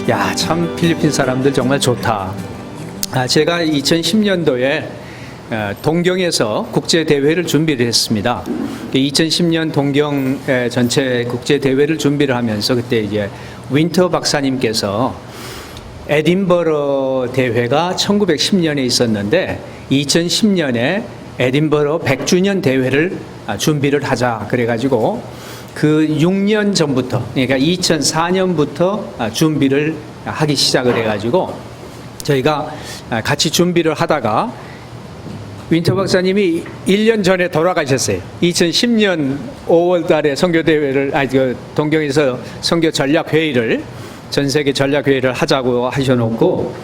야, 참 필리핀 사람들 정말 좋다. 제가 2010년도에 동경에서 국제 대회를 준비를 했습니다. 2010년 동경 전체 국제 대회를 준비를 하면서 그때 이제 윈터 박사님께서 에딘버러 대회가 1910년에 있었는데 2010년에 에딘버러 100주년 대회를 준비를 하자 그래가지고 그 6년 전부터, 그러니까 2004년부터 준비를 하기 시작을 해가지고 저희가 같이 준비를 하다가 윈터 박사님이 1년 전에 돌아가셨어요. 2010년 5월 달에 선교대회를, 동경에서 선교 전략회의를, 전 세계 전략회의를 하자고 하셔놓고,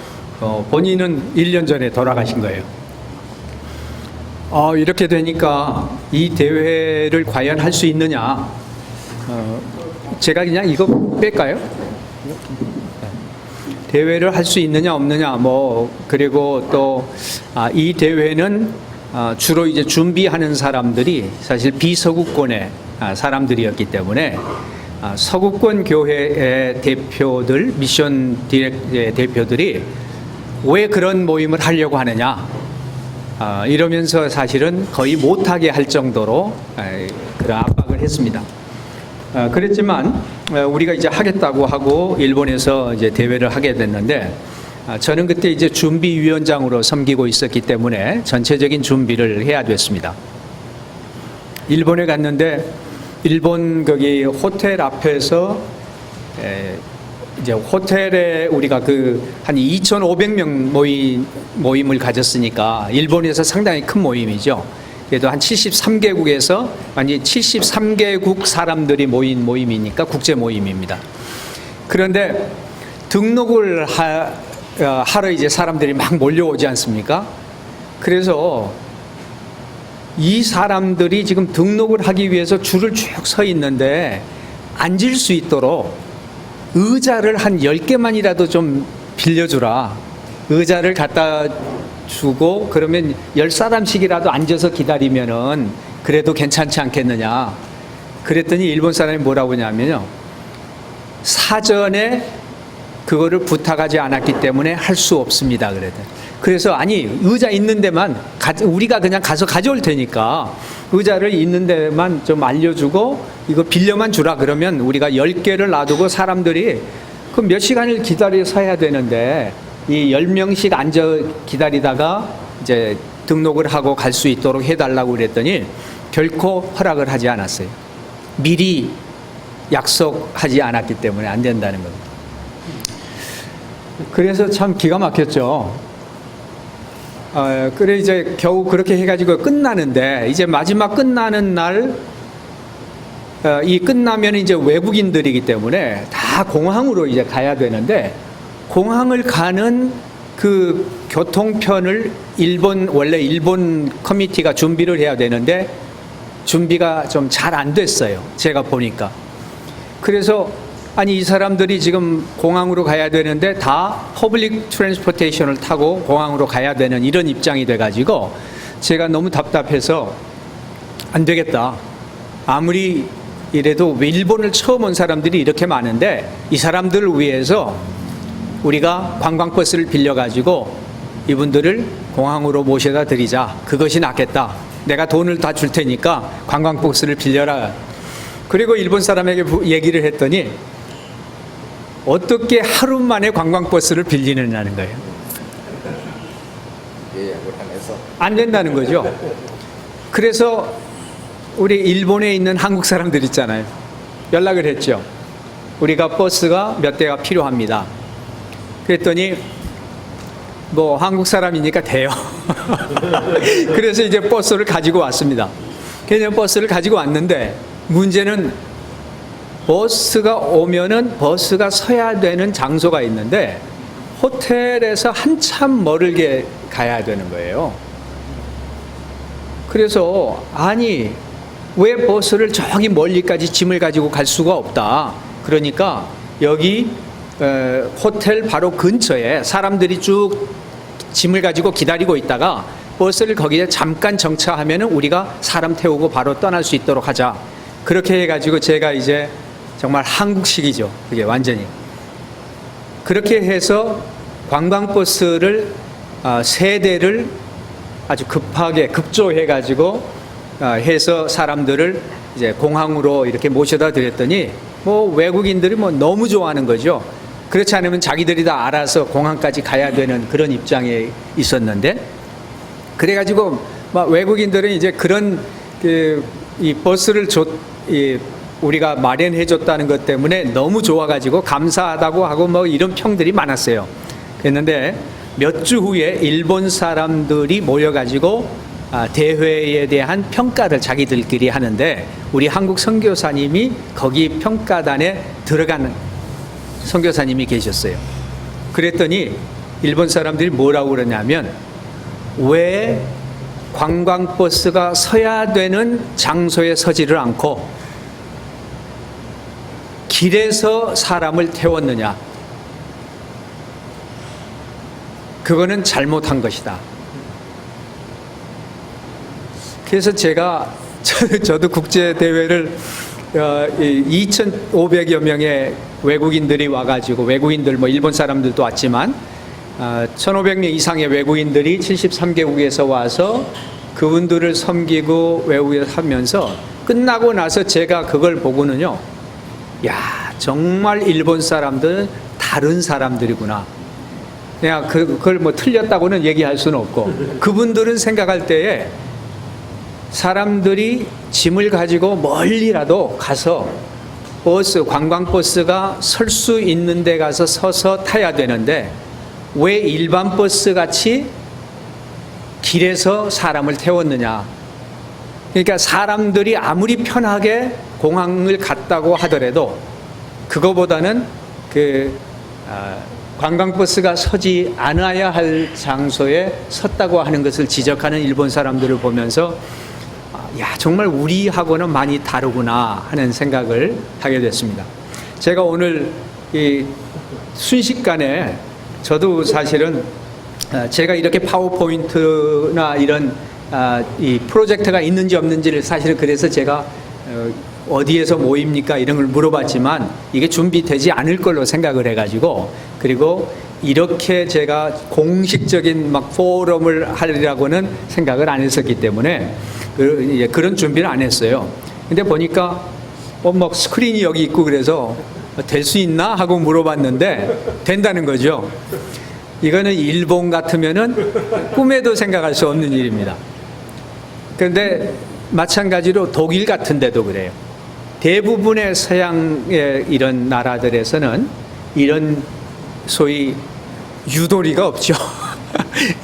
본인은 1년 전에 돌아가신 거예요. 이렇게 되니까 이 대회를 과연 할 수 있느냐. 제가 그냥 이거 뺄까요? 대회를 할 수 있느냐 없느냐 그리고 또 이 대회는 주로 이제 준비하는 사람들이 사실 비서구권의 사람들이었기 때문에 서구권 교회의 대표들, 미션 디렉 대표들이 왜 그런 모임을 하려고 하느냐 이러면서 사실은 거의 못하게 할 정도로 그런 압박을 했습니다. 그랬지만 우리가 이제 하겠다고 하고 일본에서 이제 대회를 하게 됐는데 저는 그때 이제 준비위원장으로 섬기고 있었기 때문에 전체적인 준비를 해야 됐습니다. 일본에 갔는데 일본 거기 호텔 앞에서 이제 호텔에 우리가 한 2,500명 모임을 가졌으니까 일본에서 상당히 큰 모임이죠. 그래도 한 73개국에서 아니 73개국 사람들이 모인 모임이니까 국제 모임입니다. 그런데 등록을 하러 이제 사람들이 막 몰려오지 않습니까? 그래서 이 사람들이 지금 등록을 하기 위해서 줄을 쭉 서 있는데 앉을 수 있도록 의자를 한 10개만이라도 좀 빌려주라. 의자를 갖다 주고 그러면 10사람씩이라도 앉아서 기다리면은 그래도 괜찮지 않겠느냐. 그랬더니 일본 사람이 뭐라고 하냐면요. 사전에 그거를 부탁하지 않았기 때문에 할 수 없습니다. 그래서 아니 의자 있는 데만 우리가 그냥 가서 가져올 테니까 의자를 있는 데만 좀 알려주고 이거 빌려만 주라 그러면 우리가 10개를 놔두고 사람들이 그 몇 시간을 기다려서 해야 되는데 이 10명씩 앉아 기다리다가 이제 등록을 하고 갈 수 있도록 해달라고 그랬더니 결코 허락을 하지 않았어요. 미리 약속하지 않았기 때문에 안 된다는 겁니다. 그래서 참 기가 막혔죠. 그래 이제 겨우 그렇게 해가지고 끝나는데 이제 마지막 끝나는 날 이 끝나면 이제 외국인들이기 때문에 다 공항으로 이제 가야 되는데 공항을 가는 그 교통편을 원래 일본 커미티가 준비를 해야 되는데 준비가 좀 잘 안 됐어요. 제가 보니까. 그래서 아니 이 사람들이 지금 공항으로 가야 되는데 다 퍼블릭 트랜스포테이션을 타고 공항으로 가야 되는 이런 입장이 돼가지고 제가 너무 답답해서 안 되겠다. 아무리 이래도 일본을 처음 온 사람들이 이렇게 많은데 이 사람들을 위해서 우리가 관광버스를 빌려가지고 이분들을 공항으로 모셔다 드리자. 그것이 낫겠다. 내가 돈을 다 줄 테니까 관광버스를 빌려라. 그리고 일본 사람에게 얘기를 했더니 어떻게 하루 만에 관광버스를 빌리느냐는 거예요. 안 된다는 거죠. 그래서 우리 일본에 있는 한국 사람들 있잖아요. 연락을 했죠. 우리가 버스가 몇 대가 필요합니다. 그랬더니 한국 사람이니까 돼요. 그래서 이제 버스를 가지고 왔습니다. 그래서 버스를 가지고 왔는데 문제는 버스가 오면은 버스가 서야 되는 장소가 있는데 호텔에서 한참 멀게 가야 되는 거예요. 그래서 아니 왜 버스를 저기 멀리까지 짐을 가지고 갈 수가 없다. 그러니까 여기 호텔 바로 근처에 사람들이 쭉 짐을 가지고 기다리고 있다가 버스를 거기에 잠깐 정차하면은 우리가 사람 태우고 바로 떠날 수 있도록 하자. 그렇게 해가지고 제가 이제 정말 한국식이죠. 그게 완전히. 그렇게 해서 관광버스를 세 대를 아주 급하게 급조해 가지고 해서 사람들을 이제 공항으로 이렇게 모셔다 드렸더니 뭐 외국인들이 뭐 너무 좋아하는 거죠. 그렇지 않으면 자기들이 다 알아서 공항까지 가야 되는 그런 입장에 있었는데, 그래가지고 막 외국인들은 이제 그런 이 버스를 우리가 마련해 줬다는 것 때문에 너무 좋아가지고 감사하다고 하고 뭐 이런 평들이 많았어요. 그랬는데 몇 주 후에 일본 사람들이 모여가지고 대회에 대한 평가를 자기들끼리 하는데, 우리 한국 선교사님이 거기 평가단에 들어가는 선교사님이 계셨어요. 그랬더니 일본 사람들이 뭐라고 그러냐면, 왜 관광버스가 서야 되는 장소에 서지를 않고 길에서 사람을 태웠느냐, 그거는 잘못한 것이다. 그래서 제가 저도 국제대회를 2,500여 명의 외국인들이 와가지고, 외국인들 뭐 일본 사람들도 왔지만 1,500명 이상의 외국인들이 73개국에서 와서 그분들을 섬기고 외국에서 하면서 끝나고 나서 제가 그걸 보고는요, 야, 정말 일본 사람들은 다른 사람들이구나. 그냥 그걸 뭐 틀렸다고는 얘기할 수는 없고, 그분들은 생각할 때에 사람들이 짐을 가지고 멀리라도 가서 관광버스가 설 수 있는 데 가서 서서 타야 되는데, 왜 일반 버스 같이 길에서 사람을 태웠느냐. 그러니까 사람들이 아무리 편하게 공항을 갔다고 하더라도 그거보다는 관광버스가 서지 않아야 할 장소에 섰다고 하는 것을 지적하는 일본 사람들을 보면서, 야, 정말 우리하고는 많이 다르구나 하는 생각을 하게 됐습니다. 제가 오늘 이 순식간에, 저도 사실은 제가 이렇게 파워포인트나 이런 이 프로젝트가 있는지 없는지를 사실은 그래서 제가 어디에서 모입니까 이런 걸 물어봤지만 이게 준비되지 않을 걸로 생각을 해가지고, 그리고 이렇게 제가 공식적인 막 포럼을 하리라고는 생각을 안 했었기 때문에 그런 준비를 안 했어요. 근데 보니까 막 스크린이 여기 있고 그래서 될 수 있나 하고 물어봤는데 된다는 거죠. 이거는 일본 같으면은 꿈에도 생각할 수 없는 일입니다. 그런데 마찬가지로 독일 같은 데도 그래요. 대부분의 서양의 이런 나라들에서는 이런 소위 유도리가 없죠.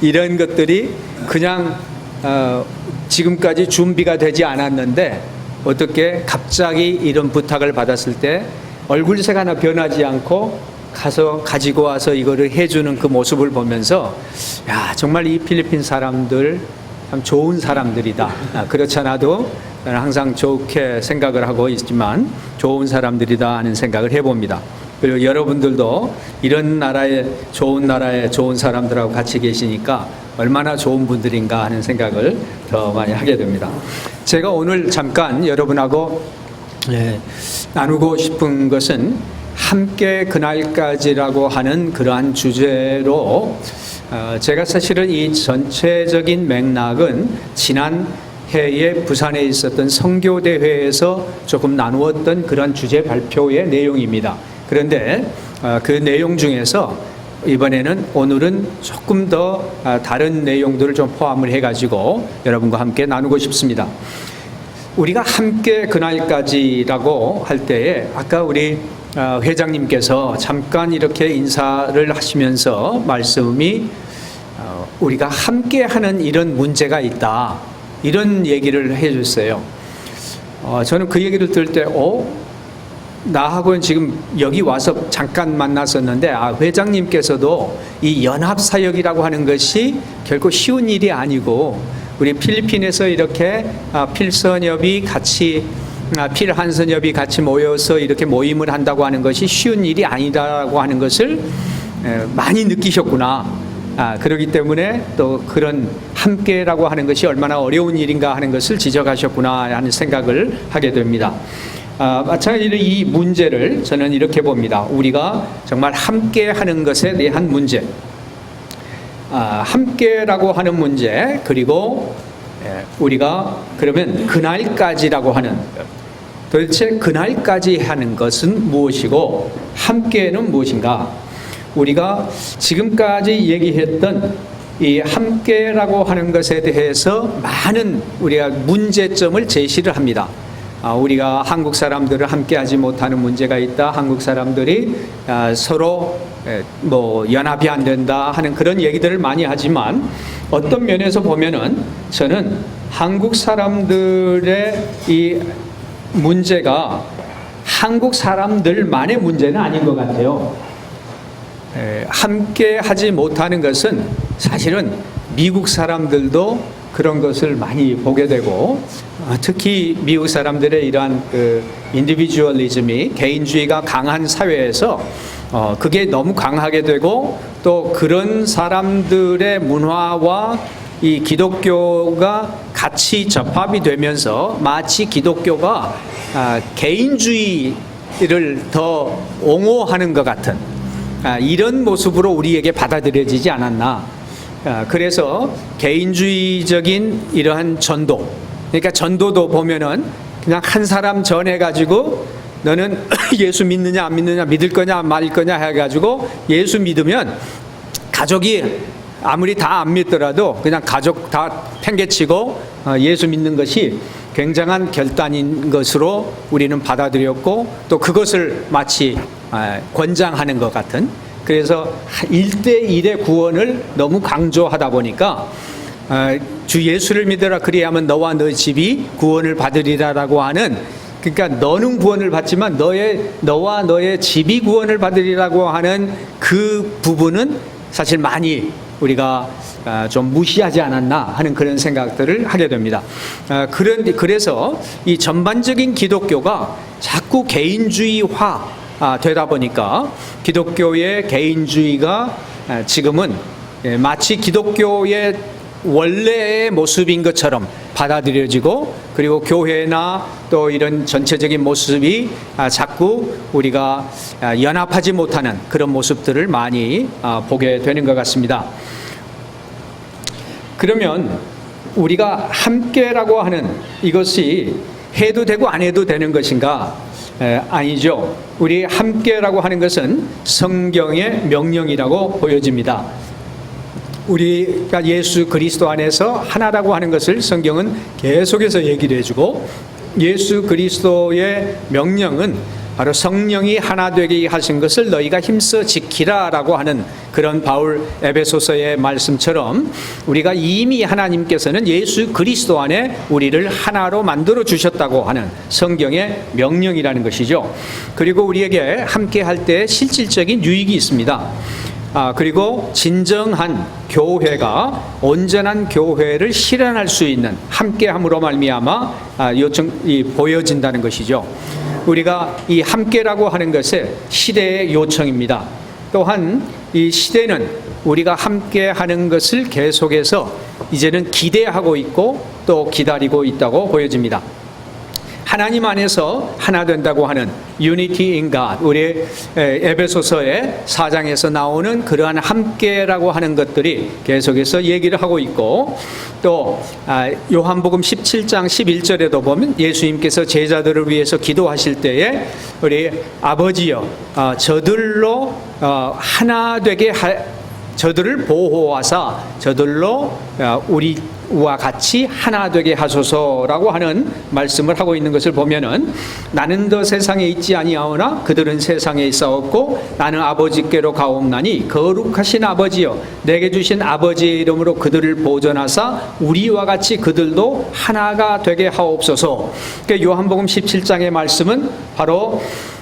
이런 것들이 그냥 지금까지 준비가 되지 않았는데 어떻게 갑자기 이런 부탁을 받았을 때 얼굴색 하나 변하지 않고 가서 가지고 와서 이거를 해주는 그 모습을 보면서, 야, 정말 이 필리핀 사람들 참 좋은 사람들이다. 그렇지 않아도 저는 항상 좋게 생각을 하고 있지만 좋은 사람들이다 하는 생각을 해봅니다. 그리고 여러분들도 이런 나라의 좋은 사람들하고 같이 계시니까 얼마나 좋은 분들인가 하는 생각을 더 많이 하게 됩니다. 제가 오늘 잠깐 여러분하고 나누고 싶은 것은 함께 그날까지라고 하는 그러한 주제로, 제가 사실은 이 전체적인 맥락은 지난 해에 부산에 있었던 선교대회에서 조금 나누었던 그런 주제 발표의 내용입니다. 그런데 그 내용 중에서 오늘은 조금 더 다른 내용들을 좀 포함을 해가지고 여러분과 함께 나누고 싶습니다. 우리가 함께 그날까지라고 할 때에 아까 우리 회장님께서 잠깐 이렇게 인사를 하시면서 말씀이 우리가 함께 하는 이런 문제가 있다, 이런 얘기를 해줬어요. 저는 그 얘기를 들을 때 나하고는 지금 여기 와서 잠깐 만났었는데 회장님께서도 이 연합사역이라고 하는 것이 결코 쉬운 일이 아니고, 우리 필리핀에서 이렇게 필선협이 같이 필한선협이 같이 모여서 이렇게 모임을 한다고 하는 것이 쉬운 일이 아니다라고 하는 것을 많이 느끼셨구나. 그렇기 때문에 또 그런 함께라고 하는 것이 얼마나 어려운 일인가 하는 것을 지적하셨구나 하는 생각을 하게 됩니다. 마찬가지로 이 문제를 저는 이렇게 봅니다. 우리가 정말 함께 하는 것에 대한 문제, 함께라고 하는 문제, 그리고 우리가 그러면 그날까지라고 하는, 도대체 그날까지 하는 것은 무엇이고 함께는 무엇인가? 우리가 지금까지 얘기했던 이 함께라고 하는 것에 대해서 많은 우리가 문제점을 제시를 합니다. 우리가 한국 사람들을 함께하지 못하는 문제가 있다. 한국 사람들이 서로 연합이 안 된다 하는 그런 얘기들을 많이 하지만, 어떤 면에서 보면은 저는 한국 사람들의 이 문제가 한국 사람들만의 문제는 아닌 것 같아요. 함께 하지 못하는 것은 사실은 미국 사람들도 그런 것을 많이 보게 되고, 특히 미국 사람들의 이러한 인디비주얼리즘이, 개인주의가 강한 사회에서 그게 너무 강하게 되고, 또 그런 사람들의 문화와 이 기독교가 같이 접합이 되면서 마치 기독교가 개인주의를 더 옹호하는 것 같은 이런 모습으로 우리에게 받아들여지지 않았나. 그래서 개인주의적인 이러한 전도, 그러니까 전도도 보면은 그냥 한 사람 전해가지고 너는 예수 믿느냐 안 믿느냐, 믿을 거냐 말 거냐 해가지고 예수 믿으면 가족이 아무리 다 안 믿더라도 그냥 가족 다 팽개치고 예수 믿는 것이 굉장한 결단인 것으로 우리는 받아들였고, 또 그것을 마치 권장하는 것 같은, 그래서 1대1의 구원을 너무 강조하다 보니까 주 예수를 믿어라 그리하면 너와 너 집이 구원을 받으리라라고 하는, 그러니까 너는 구원을 받지만 너와 너의 집이 구원을 받으리라고 하는 그 부분은 사실 많이 우리가 좀 무시하지 않았나 하는 그런 생각들을 하게 됩니다. 그래서 이 전반적인 기독교가 자꾸 개인주의화 되다 보니까 기독교의 개인주의가 지금은 마치 기독교의 원래의 모습인 것처럼 받아들여지고, 그리고 교회나 또 이런 전체적인 모습이 자꾸 우리가 연합하지 못하는 그런 모습들을 많이 보게 되는 것 같습니다. 그러면 우리가 함께라고 하는 이것이 해도 되고 안 해도 되는 것인가? 아니죠. 우리 함께라고 하는 것은 성경의 명령이라고 보여집니다. 우리가 예수 그리스도 안에서 하나라고 하는 것을 성경은 계속해서 얘기를 해주고, 예수 그리스도의 명령은 바로 성령이 하나 되게 하신 것을 너희가 힘써 지키라라고 하는 그런 바울 에베소서의 말씀처럼, 우리가 이미 하나님께서는 예수 그리스도 안에 우리를 하나로 만들어 주셨다고 하는 성경의 명령이라는 것이죠. 그리고 우리에게 함께 할 때 실질적인 유익이 있습니다. 그리고 진정한 교회가 온전한 교회를 실현할 수 있는 함께함으로 말미암아 보여진다는 것이죠. 우리가 이 함께라고 하는 것은 시대의 요청입니다. 또한 이 시대는 우리가 함께하는 것을 계속해서 이제는 기대하고 있고 또 기다리고 있다고 보여집니다. 하나님 안에서 하나 된다고 하는 Unity in God, 우리 에베소서의 4장에서 나오는 그러한 함께라고 하는 것들이 계속해서 얘기를 하고 있고, 또 요한복음 17장 11절에도 보면 예수님께서 제자들을 위해서 기도하실 때에 우리 아버지여 저들로 하나 되게 저들을 보호하사 저들로 우리와 같이 하나 되게 하소서라고 하는 말씀을 하고 있는 것을 보면은, 나는 더 세상에 있지 아니하오나 그들은 세상에 있사옵고 나는 아버지께로 가옵나니 거룩하신 아버지여 내게 주신 아버지의 이름으로 그들을 보존하사 우리와 같이 그들도 하나가 되게 하옵소서. 그러니까 요한복음 17장의 말씀은 바로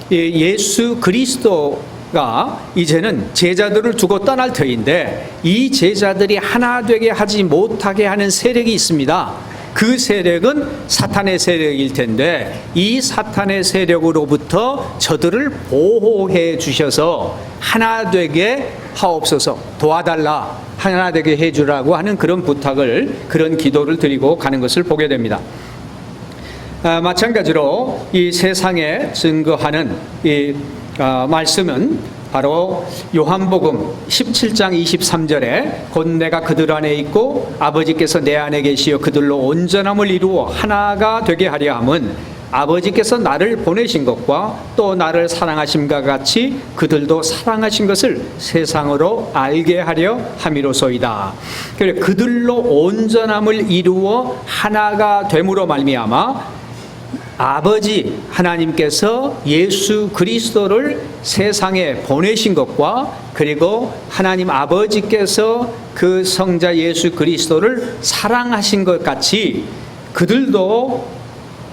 예수 그리스도가 이제는 제자들을 두고 떠날 터인데, 이 제자들이 하나 되게 하지 못하게 하는 세력이 있습니다. 그 세력은 사탄의 세력일 텐데, 이 사탄의 세력으로부터 저들을 보호해 주셔서 하나 되게 하옵소서, 도와달라, 하나 되게 해주라고 하는 그런 부탁을, 그런 기도를 드리고 가는 것을 보게 됩니다. 마찬가지로 이 세상에 증거하는 이 말씀은 바로 요한복음 17장 23절에 곧 내가 그들 안에 있고 아버지께서 내 안에 계시어 그들로 온전함을 이루어 하나가 되게 하려 함은 아버지께서 나를 보내신 것과 또 나를 사랑하심과 같이 그들도 사랑하신 것을 세상으로 알게 하려 함이로소이다. 그들로 온전함을 이루어 하나가 됨으로 말미암아 아버지 하나님께서 예수 그리스도를 세상에 보내신 것과 그리고 하나님 아버지께서 그 성자 예수 그리스도를 사랑하신 것 같이 그들도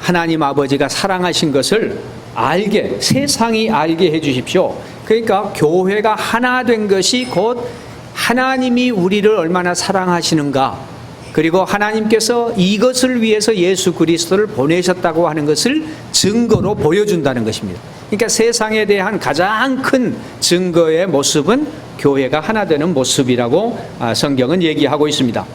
하나님 아버지가 사랑하신 것을 알게, 세상이 알게 해 주십시오. 그러니까 교회가 하나 된 것이 곧 하나님이 우리를 얼마나 사랑하시는가, 그리고 하나님께서 이것을 위해서 예수 그리스도를 보내셨다고 하는 것을 증거로 보여준다는 것입니다. 그러니까 세상에 대한 가장 큰 증거의 모습은 교회가 하나 되는 모습이라고 성경은 얘기하고 있습니다.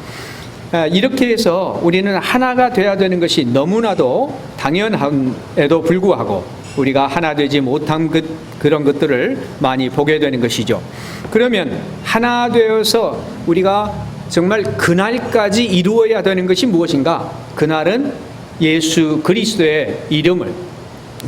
이렇게 해서 우리는 하나가 되어야 되는 것이 너무나도 당연함에도 불구하고 우리가 하나 되지 못한 그런 것들을 많이 보게 되는 것이죠. 그러면 하나 되어서 우리가 정말 그날까지 이루어야 되는 것이 무엇인가? 그날은 예수 그리스도의 이름을,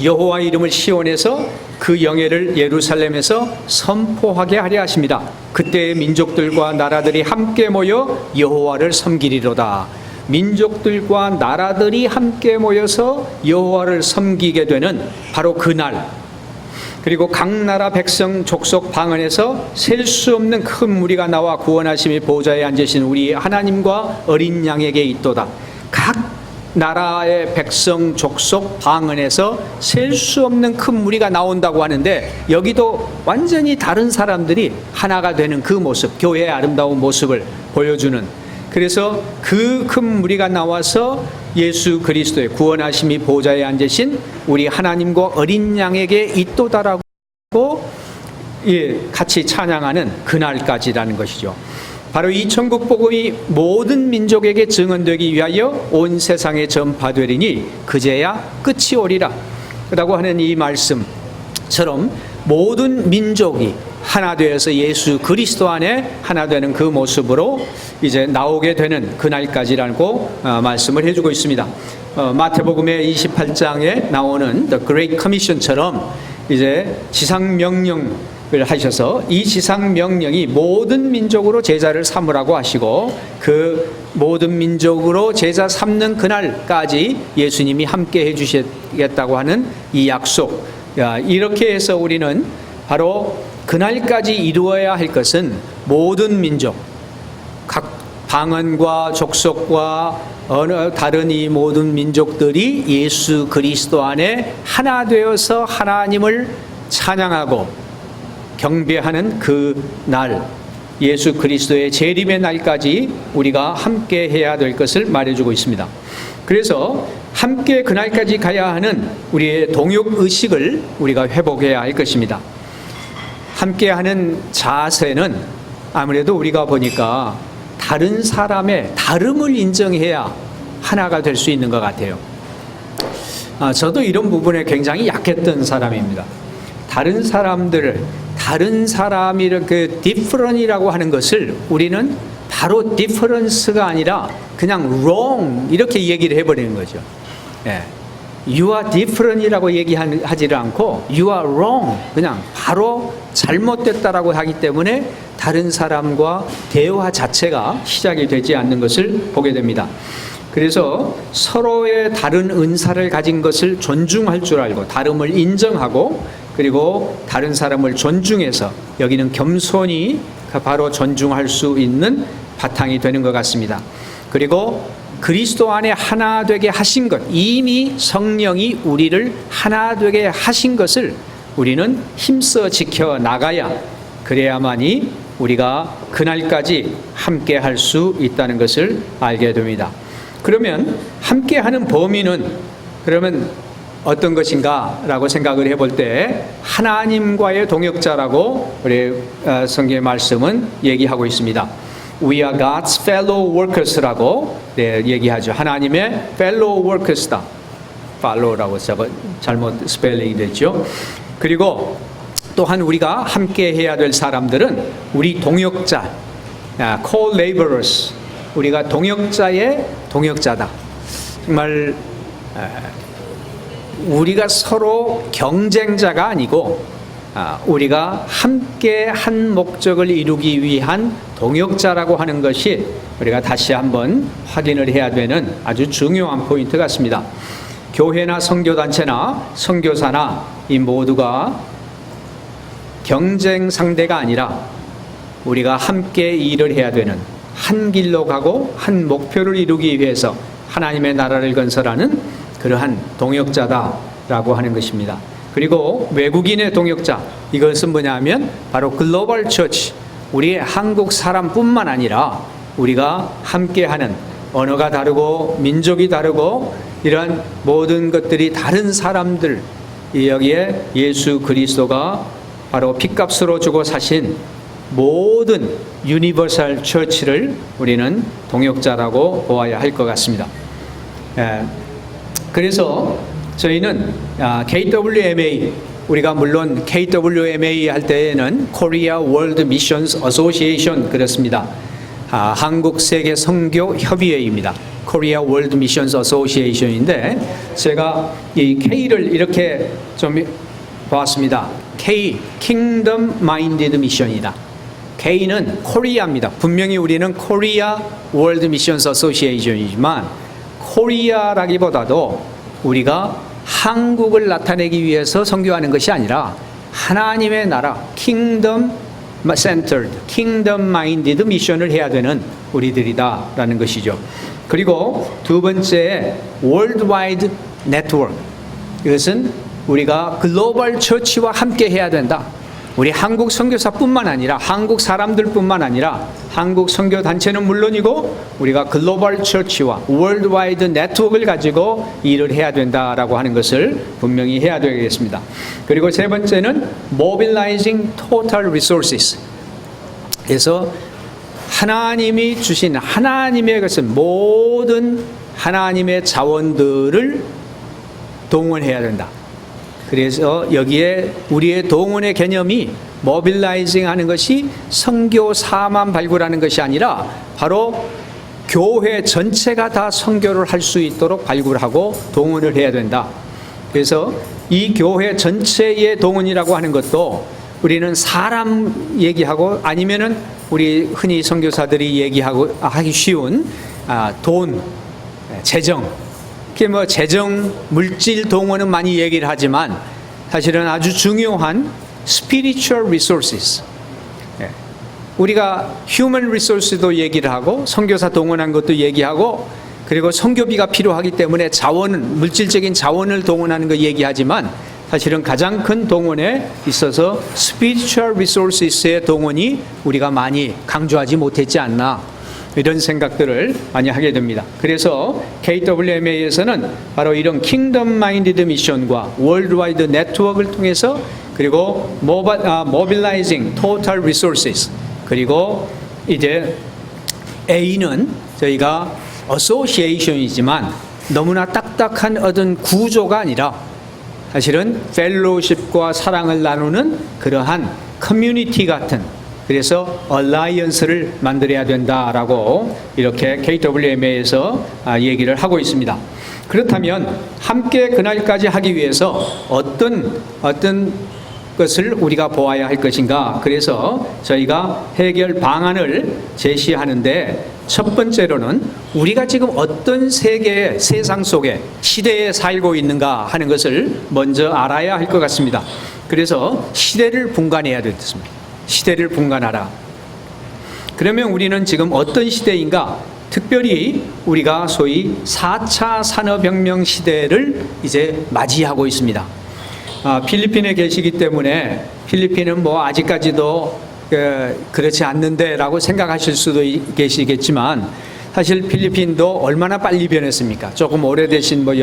여호와 이름을 시온에서 그 영예를 예루살렘에서 선포하게 하려 하십니다. 그때의 민족들과 나라들이 함께 모여 여호와를 섬기리로다. 민족들과 나라들이 함께 모여서 여호와를 섬기게 되는 바로 그날, 그리고 각 나라 백성 족속 방언에서 셀 수 없는 큰 무리가 나와 구원하심의 보좌에 앉으신 우리 하나님과 어린 양에게 있도다. 각 나라의 백성 족속 방언에서 셀 수 없는 큰 무리가 나온다고 하는데, 여기도 완전히 다른 사람들이 하나가 되는 그 모습, 교회의 아름다운 모습을 보여주는, 그래서 그 큰 무리가 나와서 예수 그리스도의 구원하심이 보좌에 앉으신 우리 하나님과 어린 양에게 있도다라고 같이 찬양하는 그날까지라는 것이죠. 바로 이 천국 복음이 모든 민족에게 증언되기 위하여 온 세상에 전파되리니 그제야 끝이 오리라 라고 하는 이 말씀처럼 모든 민족이 하나 되어서 예수 그리스도 안에 하나 되는 그 모습으로 이제 나오게 되는 그날까지라고 말씀을 해주고 있습니다. 마태복음의 28장에 나오는 The Great Commission처럼 이제 지상명령을 하셔서 이 지상명령이 모든 민족으로 제자를 삼으라고 하시고, 그 모든 민족으로 제자 삼는 그날까지 예수님이 함께 해주시겠다고 하는 이 약속, 이렇게 해서 우리는 바로 그날까지 이루어야 할 것은 모든 민족, 각 방언과 족속과 어느 다른 이 모든 민족들이 예수 그리스도 안에 하나 되어서 하나님을 찬양하고 경배하는 그 날, 예수 그리스도의 재림의 날까지 우리가 함께 해야 될 것을 말해주고 있습니다. 그래서 함께 그날까지 가야 하는 우리의 동역의식을 우리가 회복해야 할 것입니다. 함께하는 자세는 아무래도 우리가 보니까 다른 사람의 다름을 인정해야 하나가 될 수 있는 것 같아요. 저도 이런 부분에 굉장히 약했던 사람입니다. 다른 사람이 이렇게 different이라고 하는 것을 우리는 바로 difference가 아니라 그냥 wrong 이렇게 얘기를 해버리는 거죠. You are different이라고 얘기하지를 않고 You are wrong, 그냥 바로 잘못됐다라고 하기 때문에 다른 사람과 대화 자체가 시작이 되지 않는 것을 보게 됩니다. 그래서 서로의 다른 은사를 가진 것을 존중할 줄 알고 다름을 인정하고, 그리고 다른 사람을 존중해서 여기는 겸손이 바로 존중할 수 있는 바탕이 되는 것 같습니다. 그리고 그리스도 안에 하나 되게 하신 것, 이미 성령이 우리를 하나 되게 하신 것을 우리는 힘써 지켜 나가야, 그래야만이 우리가 그날까지 함께 할 수 있다는 것을 알게 됩니다. 그러면 함께 하는 범위는 그러면 어떤 것인가 라고 생각을 해볼 때 하나님과의 동역자라고 우리 성경의 말씀은 얘기하고 있습니다. We are God's fellow workers라고 얘기하죠. 하나님의 fellow workers다. follow라고 잘못 스펠링이 됐죠. 그리고 또한 우리가 함께 해야 될 사람들은 우리 동역자, co-laborers, 우리가 동역자의 동역자다. 정말 우리가 서로 경쟁자가 아니고 우리가 함께 한 목적을 이루기 위한 동역자라고 하는 것이 우리가 다시 한번 확인을 해야 되는 아주 중요한 포인트 같습니다. 교회나 선교단체나 선교사나 이 모두가 경쟁 상대가 아니라 우리가 함께 일을 해야 되는, 한 길로 가고 한 목표를 이루기 위해서 하나님의 나라를 건설하는 그러한 동역자다라고 하는 것입니다. 그리고 외국인의 동역자, 이것은 뭐냐면 바로 글로벌 처치, 우리 한국 사람뿐만 아니라 우리가 함께하는, 언어가 다르고 민족이 다르고 이러한 모든 것들이 다른 사람들, 여기에 예수 그리스도가 바로 핏값으로 주고 사신 모든 유니버설 처치를 우리는 동역자라고 보아야 할 것 같습니다. 그래서 저희는 KWMA, 우리가 물론 KWMA 할 때에는 Korea World Missions Association 그렇습니다. 한국 세계 선교 협의회입니다. Korea World Missions Association인데 제가 이 K를 이렇게 좀 보았습니다. K, Kingdom Minded Mission이다. K는 코리아입니다. 분명히 우리는 Korea World Missions Association이지만 코리아라기보다도 우리가 한국을 나타내기 위해서 선교하는 것이 아니라 하나님의 나라, Kingdom Centered, Kingdom Minded 미션을 해야 되는 우리들이다라는 것이죠. 그리고 두 번째, Worldwide Network. 이것은 우리가 글로벌 처치와 함께 해야 된다. 우리 한국 선교사뿐만 아니라 한국 사람들뿐만 아니라 한국 선교 단체는 물론이고 우리가 글로벌 처치와 월드와이드 네트워크를 가지고 일을 해야 된다라고 하는 것을 분명히 해야 되겠습니다. 그리고 세 번째는 mobilizing total resources. 그래서 하나님이 주신 하나님의 것은 모든 하나님의 자원들을 동원해야 된다. 그래서 여기에 우리의 동원의 개념이 모빌라이징 하는 것이 선교사만 발굴하는 것이 아니라 바로 교회 전체가 다 선교를 할 수 있도록 발굴하고 동원을 해야 된다. 그래서 이 교회 전체의 동원이라고 하는 것도 우리는 사람 얘기하고 아니면은 우리 흔히 선교사들이 얘기하고 하기 쉬운 돈, 재정, 뭐 재정, 물질 동원은 많이 얘기를 하지만 사실은 아주 중요한 spiritual resources. 우리가 human resource도 얘기를 하고 선교사 동원한 것도 얘기하고 그리고 선교비가 필요하기 때문에 자원은 물질적인 자원을 동원하는 거 얘기하지만 사실은 가장 큰 동원에 있어서 spiritual resources의 동원이 우리가 많이 강조하지 못했지 않나. 이런 생각들을 많이 하게 됩니다. 그래서 KWMA에서는 바로 이런 Kingdom Minded 미션과 Worldwide Network를 통해서 그리고 Mobilizing Total Resources 그리고 이제 A는 저희가 Association이지만 너무나 딱딱한 어떤 구조가 아니라 사실은 펠로우십과 사랑을 나누는 그러한 커뮤니티 같은 그래서 얼라이언스를 만들어야 된다라고 이렇게 KWMA에서 얘기를 하고 있습니다. 그렇다면 함께 그날까지 하기 위해서 어떤 것을 우리가 보아야 할 것인가? 그래서 저희가 해결 방안을 제시하는데 첫 번째로는 우리가 지금 어떤 세상 속에 시대에 살고 있는가 하는 것을 먼저 알아야 할 것 같습니다. 그래서 시대를 분간해야 되겠습니다. 시대를 분간하라. 그러면 우리는 지금 어떤 시대인가? 특별히 우리가 소위 4차 산업혁명 시대를 이제 맞이하고 있습니다. 필리핀에 계시기 때문에 필리핀은 뭐 아직까지도 그렇지 않는데 라고 생각하실 수도 계시겠지만 사실 필리핀도 얼마나 빨리 변했습니까? 조금 오래되신 뭐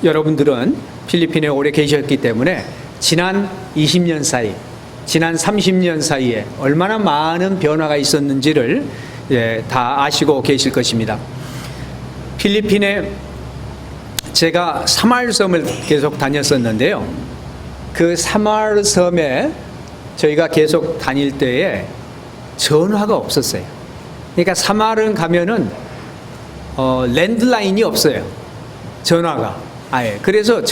여러분들은 필리핀에 오래 계셨기 때문에 지난 20년 사이 지난 30년 사이에 얼마나 많은 변화가 있었는지를 다 아시고 계실 것입니다. 필리핀의 제가 사마을섬을 계속 다녔었는데요. 그 사마을섬에 저희가 계속 다닐 때에 전화가 없었어요. 그러니까 사마을은 가면은 랜드라인이 없어요. 전화가 아예. 그래서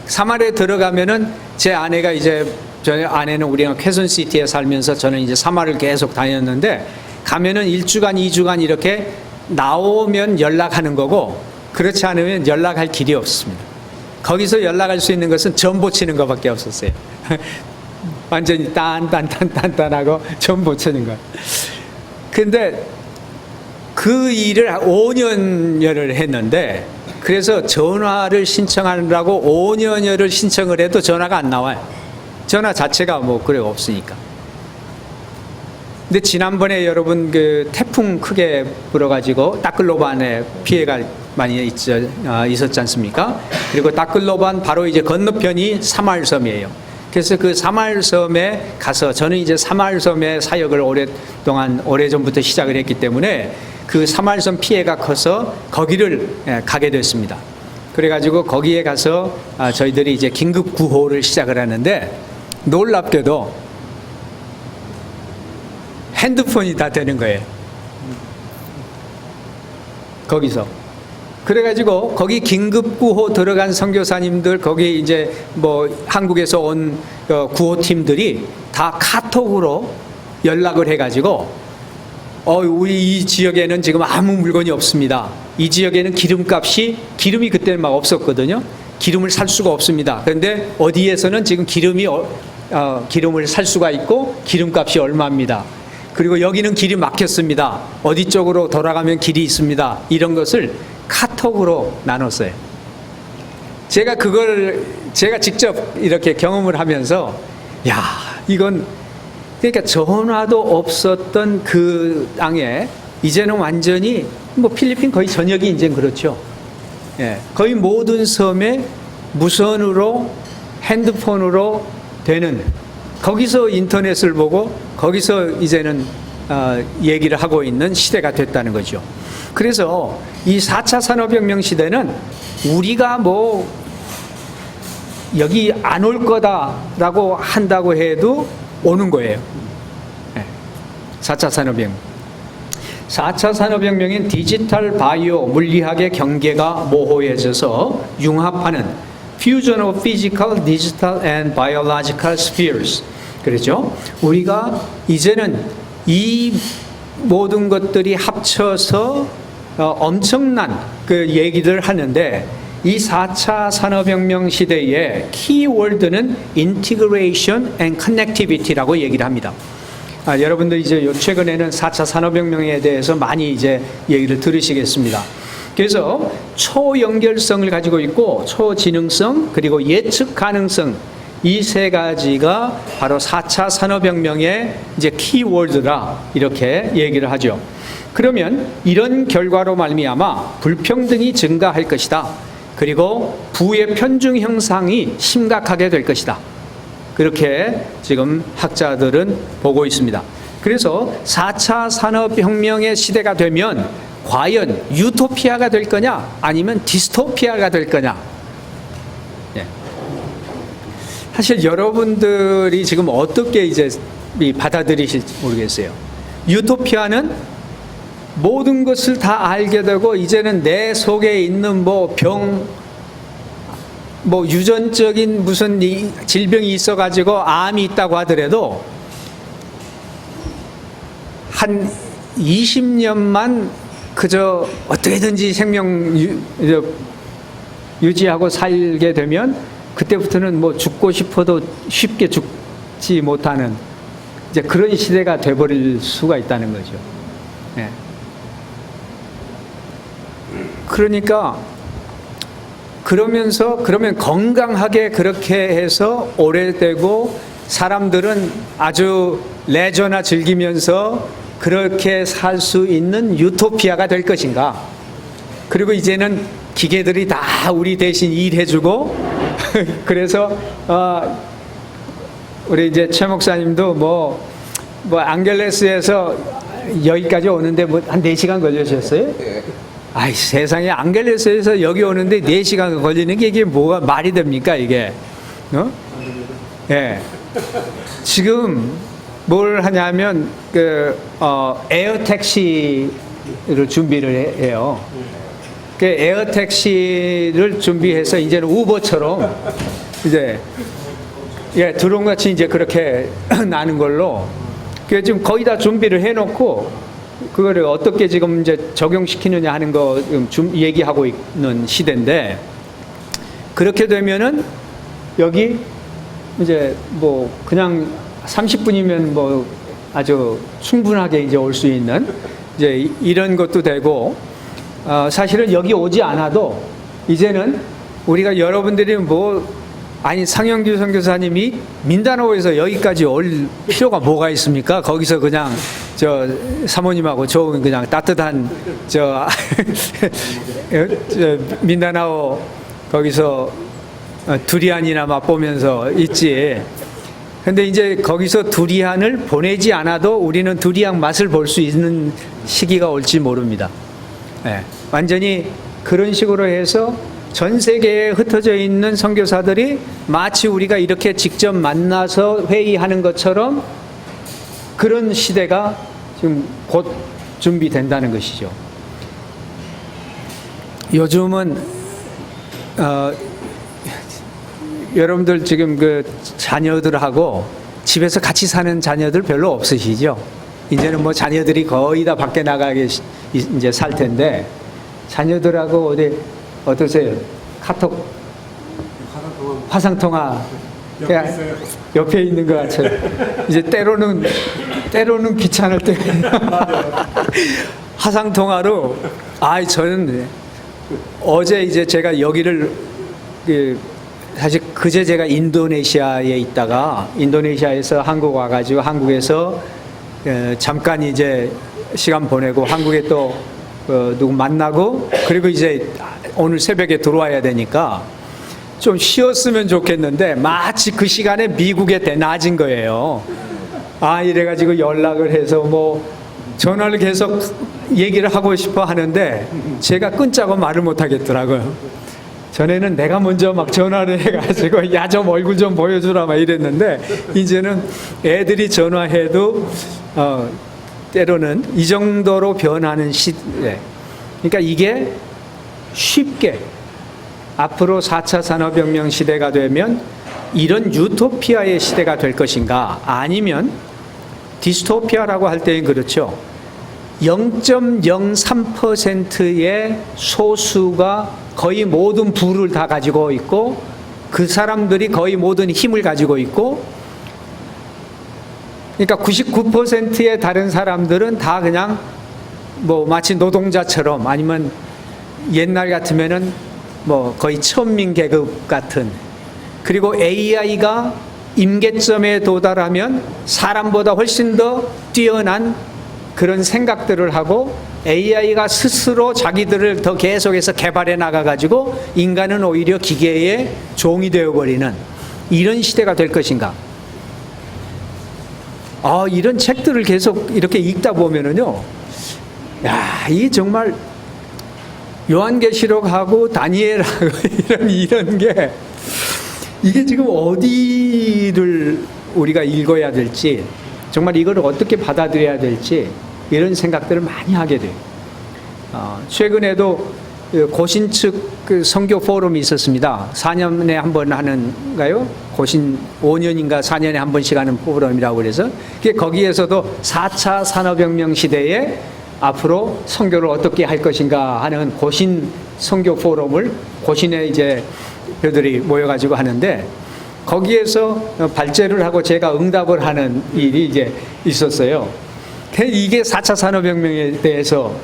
사마을에 들어가면은 제 아내가 이제 저희 아내는 우리가 쾌순시티에 살면서 저는 이제 사마을을 계속 다녔는데 가면은 1주간 2주간 이렇게 나오면 연락하는 거고 그렇지 않으면 연락할 길이 없습니다. 거기서 연락할 수 있는 것은 전보 치는 것밖에 없었어요. 완전히 딴딴딴딴딴하고 전보 치는 거. 근데 그 일을 5년여를 했는데 그래서 전화를 신청하느라고 5년여를 신청을 해도 전화가 안 나와요. 전화 자체가 뭐 그래 없으니까. 근데 지난번에 여러분 그 태풍 크게 불어가지고 다클로반에 피해가 많이 있었지 않습니까? 그리고 다클로반 바로 이제 건너편이 사마을섬이에요. 그래서 그 사마을섬에 가서 저는 이제 사마을섬의 사역을 오래전부터 시작을 했기 때문에 그 사마을섬 피해가 커서 거기를 가게 됐습니다. 그래가지고 거기에 가서 저희들이 이제 긴급 구호를 시작을 하는데 놀랍게도 핸드폰이 다 되는 거예요. 거기서. 그래가지고 거기 긴급구호 들어간 선교사님들 거기 이제 뭐 한국에서 온 구호팀들이 다 카톡으로 연락을 해가지고 우리 이 지역에는 지금 아무 물건이 없습니다. 이 지역에는 기름이 그때 막 없었거든요. 기름을 살 수가 없습니다. 그런데 어디에서는 지금 기름을 살 수가 있고 기름값이 얼마입니다. 그리고 여기는 길이 막혔습니다. 어디 쪽으로 돌아가면 길이 있습니다. 이런 것을 카톡으로 나눴어요. 제가 직접 이렇게 경험을 하면서 이건 그러니까 전화도 없었던 그 땅에 이제는 완전히 뭐 필리핀 거의 전역이 이제 그렇죠. 거의 모든 섬에 무선으로 핸드폰으로 되는 거기서 인터넷을 보고 거기서 이제는 얘기를 하고 있는 시대가 됐다는 거죠. 그래서 이 4차 산업혁명 시대는 우리가 뭐 여기 안 올 거다라고 한다고 해도 오는 거예요. 4차 산업혁명. 4차 산업혁명인 디지털, 바이오, 물리학의 경계가 모호해져서 융합하는 Fusion of Physical, Digital and Biological Spheres. 그렇죠? 우리가 이제는 이 모든 것들이 합쳐서 엄청난 그 얘기를 하는데 이 4차 산업혁명 시대의 키워드는 Integration and Connectivity라고 얘기를 합니다. 여러분들 이제 최근에는 4차 산업혁명에 대해서 많이 이제 얘기를 들으시겠습니다. 그래서 초연결성을 가지고 있고 초지능성 그리고 예측 가능성 이 세 가지가 바로 4차 산업혁명의 이제 키워드라 이렇게 얘기를 하죠. 그러면 이런 결과로 말미암아 불평등이 증가할 것이다. 그리고 부의 편중 형상이 심각하게 될 것이다. 그렇게 지금 학자들은 보고 있습니다. 그래서 4차 산업혁명의 시대가 되면 과연 유토피아가 될 거냐 아니면 디스토피아가 될 거냐. 사실 여러분들이 지금 어떻게 이제 받아들이실지 모르겠어요. 유토피아는 모든 것을 다 알게 되고 이제는 내 속에 있는 뭐 유전적인 무슨 질병이 있어가지고 암이 있다고 하더라도 한 20년만 그저 어떻게든지 생명 유지하고 살게 되면 그때부터는 뭐 죽고 싶어도 쉽게 죽지 못하는 이제 그런 시대가 돼버릴 수가 있다는 거죠. 그러니까 그러면 건강하게 그렇게 해서 오래되고 사람들은 아주 레저나 즐기면서 그렇게 살 수 있는 유토피아가 될 것인가? 그리고 이제는 기계들이 다 우리 대신 일해주고 그래서 우리 이제 최 목사님도 뭐 앙겔레스에서 여기까지 오는데 뭐 한 4시간 걸리셨어요? 아이, 세상에 앙겔레스에서 여기 오는데 4시간 걸리는 게 이게 뭐가 말이 됩니까, 이게? 어? 예. 지금 뭘 하냐면, 에어 택시를 준비를 해요. 그 에어 택시를 준비해서 이제는 우버처럼 이제, 예, 드론같이 이제 그렇게 나는 걸로. 그 지금 거의 다 준비를 해놓고, 그거를 어떻게 지금 이제 적용시키느냐 하는 거 지금 얘기하고 있는 시대인데, 그렇게 되면은 여기 이제 뭐 그냥 30분이면 뭐 아주 충분하게 이제 올 수 있는 이제 이런 것도 되고, 사실은 여기 오지 않아도 이제는 우리가 여러분들이 뭐 아니 상영규 선교사님이 민다나오에서 여기까지 올 필요가 뭐가 있습니까? 거기서 그냥 저 사모님하고 좋은 그냥 따뜻한 저 민다나오 거기서 두리안이나 맛보면서 있지. 근데 이제 거기서 두리안을 보내지 않아도 우리는 두리안 맛을 볼 수 있는 시기가 올지 모릅니다. 네, 완전히 그런 식으로 해서 전 세계에 흩어져 있는 선교사들이 마치 우리가 이렇게 직접 만나서 회의하는 것처럼 그런 시대가 지금 곧 준비된다는 것이죠. 요즘은 여러분들 지금 그 자녀들하고 집에서 같이 사는 자녀들 별로 없으시죠? 이제는 뭐 자녀들이 거의 다 밖에 나가게 이제 살 텐데, 자녀들하고 어디 어떠세요? 카톡, 화상통화 옆에 있는 것 같아요. 이제 때로는 귀찮을 때 화상통화로. 저는 어제 이제 제가 여기를 사실 그제 제가 인도네시아에 있다가 인도네시아에서 한국 와가지고 한국에서 잠깐 이제 시간 보내고 한국에 또 누구 만나고, 그리고 이제 오늘 새벽에 들어와야 되니까 좀 쉬었으면 좋겠는데 마치 그 시간에 미국에 낮은 거예요. 이래가지고 연락을 해서 뭐 전화를 계속 얘기를 하고 싶어 하는데 제가 끊자고 말을 못 하겠더라고요. 전에는 내가 먼저 막 전화를 해가지고 야, 좀 얼굴 좀 보여주라 막 이랬는데, 이제는 애들이 전화해도 때로는 이 정도로 변하는 시대. 그러니까 이게 쉽게 앞으로 4차 산업혁명 시대가 되면 이런 유토피아의 시대가 될 것인가, 아니면 디스토피아라고 할 때는 그렇죠. 0.03%의 소수가 거의 모든 부를 다 가지고 있고, 그 사람들이 거의 모든 힘을 가지고 있고, 그러니까 99%의 다른 사람들은 다 그냥 뭐 마치 노동자처럼, 아니면 옛날 같으면은 뭐 거의 천민 계급 같은. 그리고 AI가 임계점에 도달하면 사람보다 훨씬 더 뛰어난 그런 생각들을 하고, AI가 스스로 자기들을 더 계속해서 개발해 나가가지고 인간은 오히려 기계의 종이 되어버리는 이런 시대가 될 것인가. 이런 책들을 계속 이렇게 읽다 보면은요, 이 정말 요한계시록하고 다니엘하고 이런 게 이게 지금 어디를 우리가 읽어야 될지, 정말 이걸 어떻게 받아들여야 될지 이런 생각들을 많이 하게 돼요. 최근에도 고신 측 그 선교 포럼이 있었습니다. 4년에 한 번 하는가요? 고신 5년인가 4년에 한 번씩 하는 포럼이라고 그래서, 거기에서도 4차 산업혁명 시대에 앞으로 선교를 어떻게 할 것인가 하는 고신 선교 포럼을 고신의 이제 교들이 모여가지고 하는데, 거기에서 발제를 하고 제가 응답을 하는 일이 이제 있었어요. 이게 4차 산업혁명에 대해서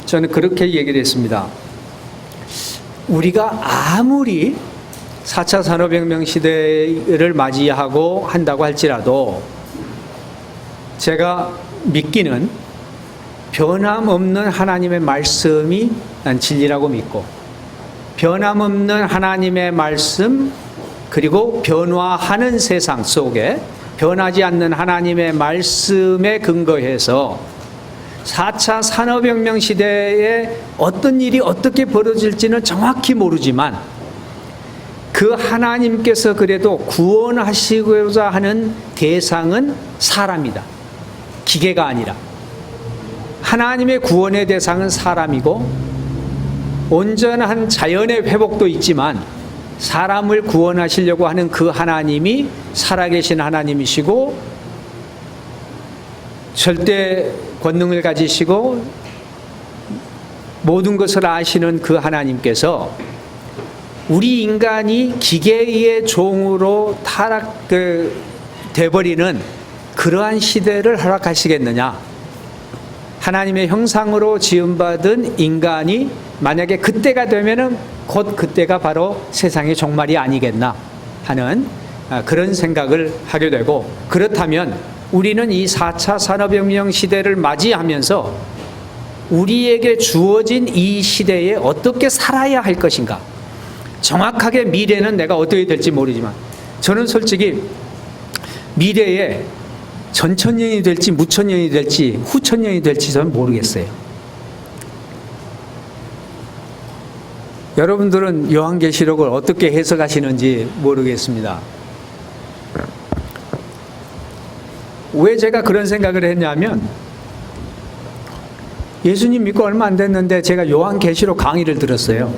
저는 그렇게 얘기를 했습니다. 우리가 아무리 4차 산업혁명 시대를 맞이하고 한다고 할지라도 제가 믿기는 변함없는 하나님의 말씀이 난 진리라고 믿고, 변함없는 하나님의 말씀, 그리고 변화하는 세상 속에 변하지 않는 하나님의 말씀에 근거해서 4차 산업혁명 시대에 어떤 일이 어떻게 벌어질지는 정확히 모르지만 그 하나님께서 그래도 구원하시고자 하는 대상은 사람이다. 기계가 아니라. 하나님의 구원의 대상은 사람이고 온전한 자연의 회복도 있지만 사람을 구원하시려고 하는 그 하나님이 살아계신 하나님이시고 절대 권능을 가지시고 모든 것을 아시는 그 하나님께서 우리 인간이 기계의 종으로 돼버리는 그러한 시대를 허락하시겠느냐? 하나님의 형상으로 지음받은 인간이 만약에 그때가 되면은 곧 그때가 바로 세상의 종말이 아니겠나 하는 그런 생각을 하게 되고, 그렇다면 우리는 이 4차 산업혁명 시대를 맞이하면서 우리에게 주어진 이 시대에 어떻게 살아야 할 것인가? 정확하게 미래는 내가 어떻게 될지 모르지만 저는 솔직히 미래에 전천년이 될지 무천년이 될지 후천년이 될지 저는 모르겠어요. 여러분들은 요한계시록을 어떻게 해석하시는지 모르겠습니다. 왜 제가 그런 생각을 했냐면 예수님 믿고 얼마 안 됐는데 제가 요한계시록 강의를 들었어요.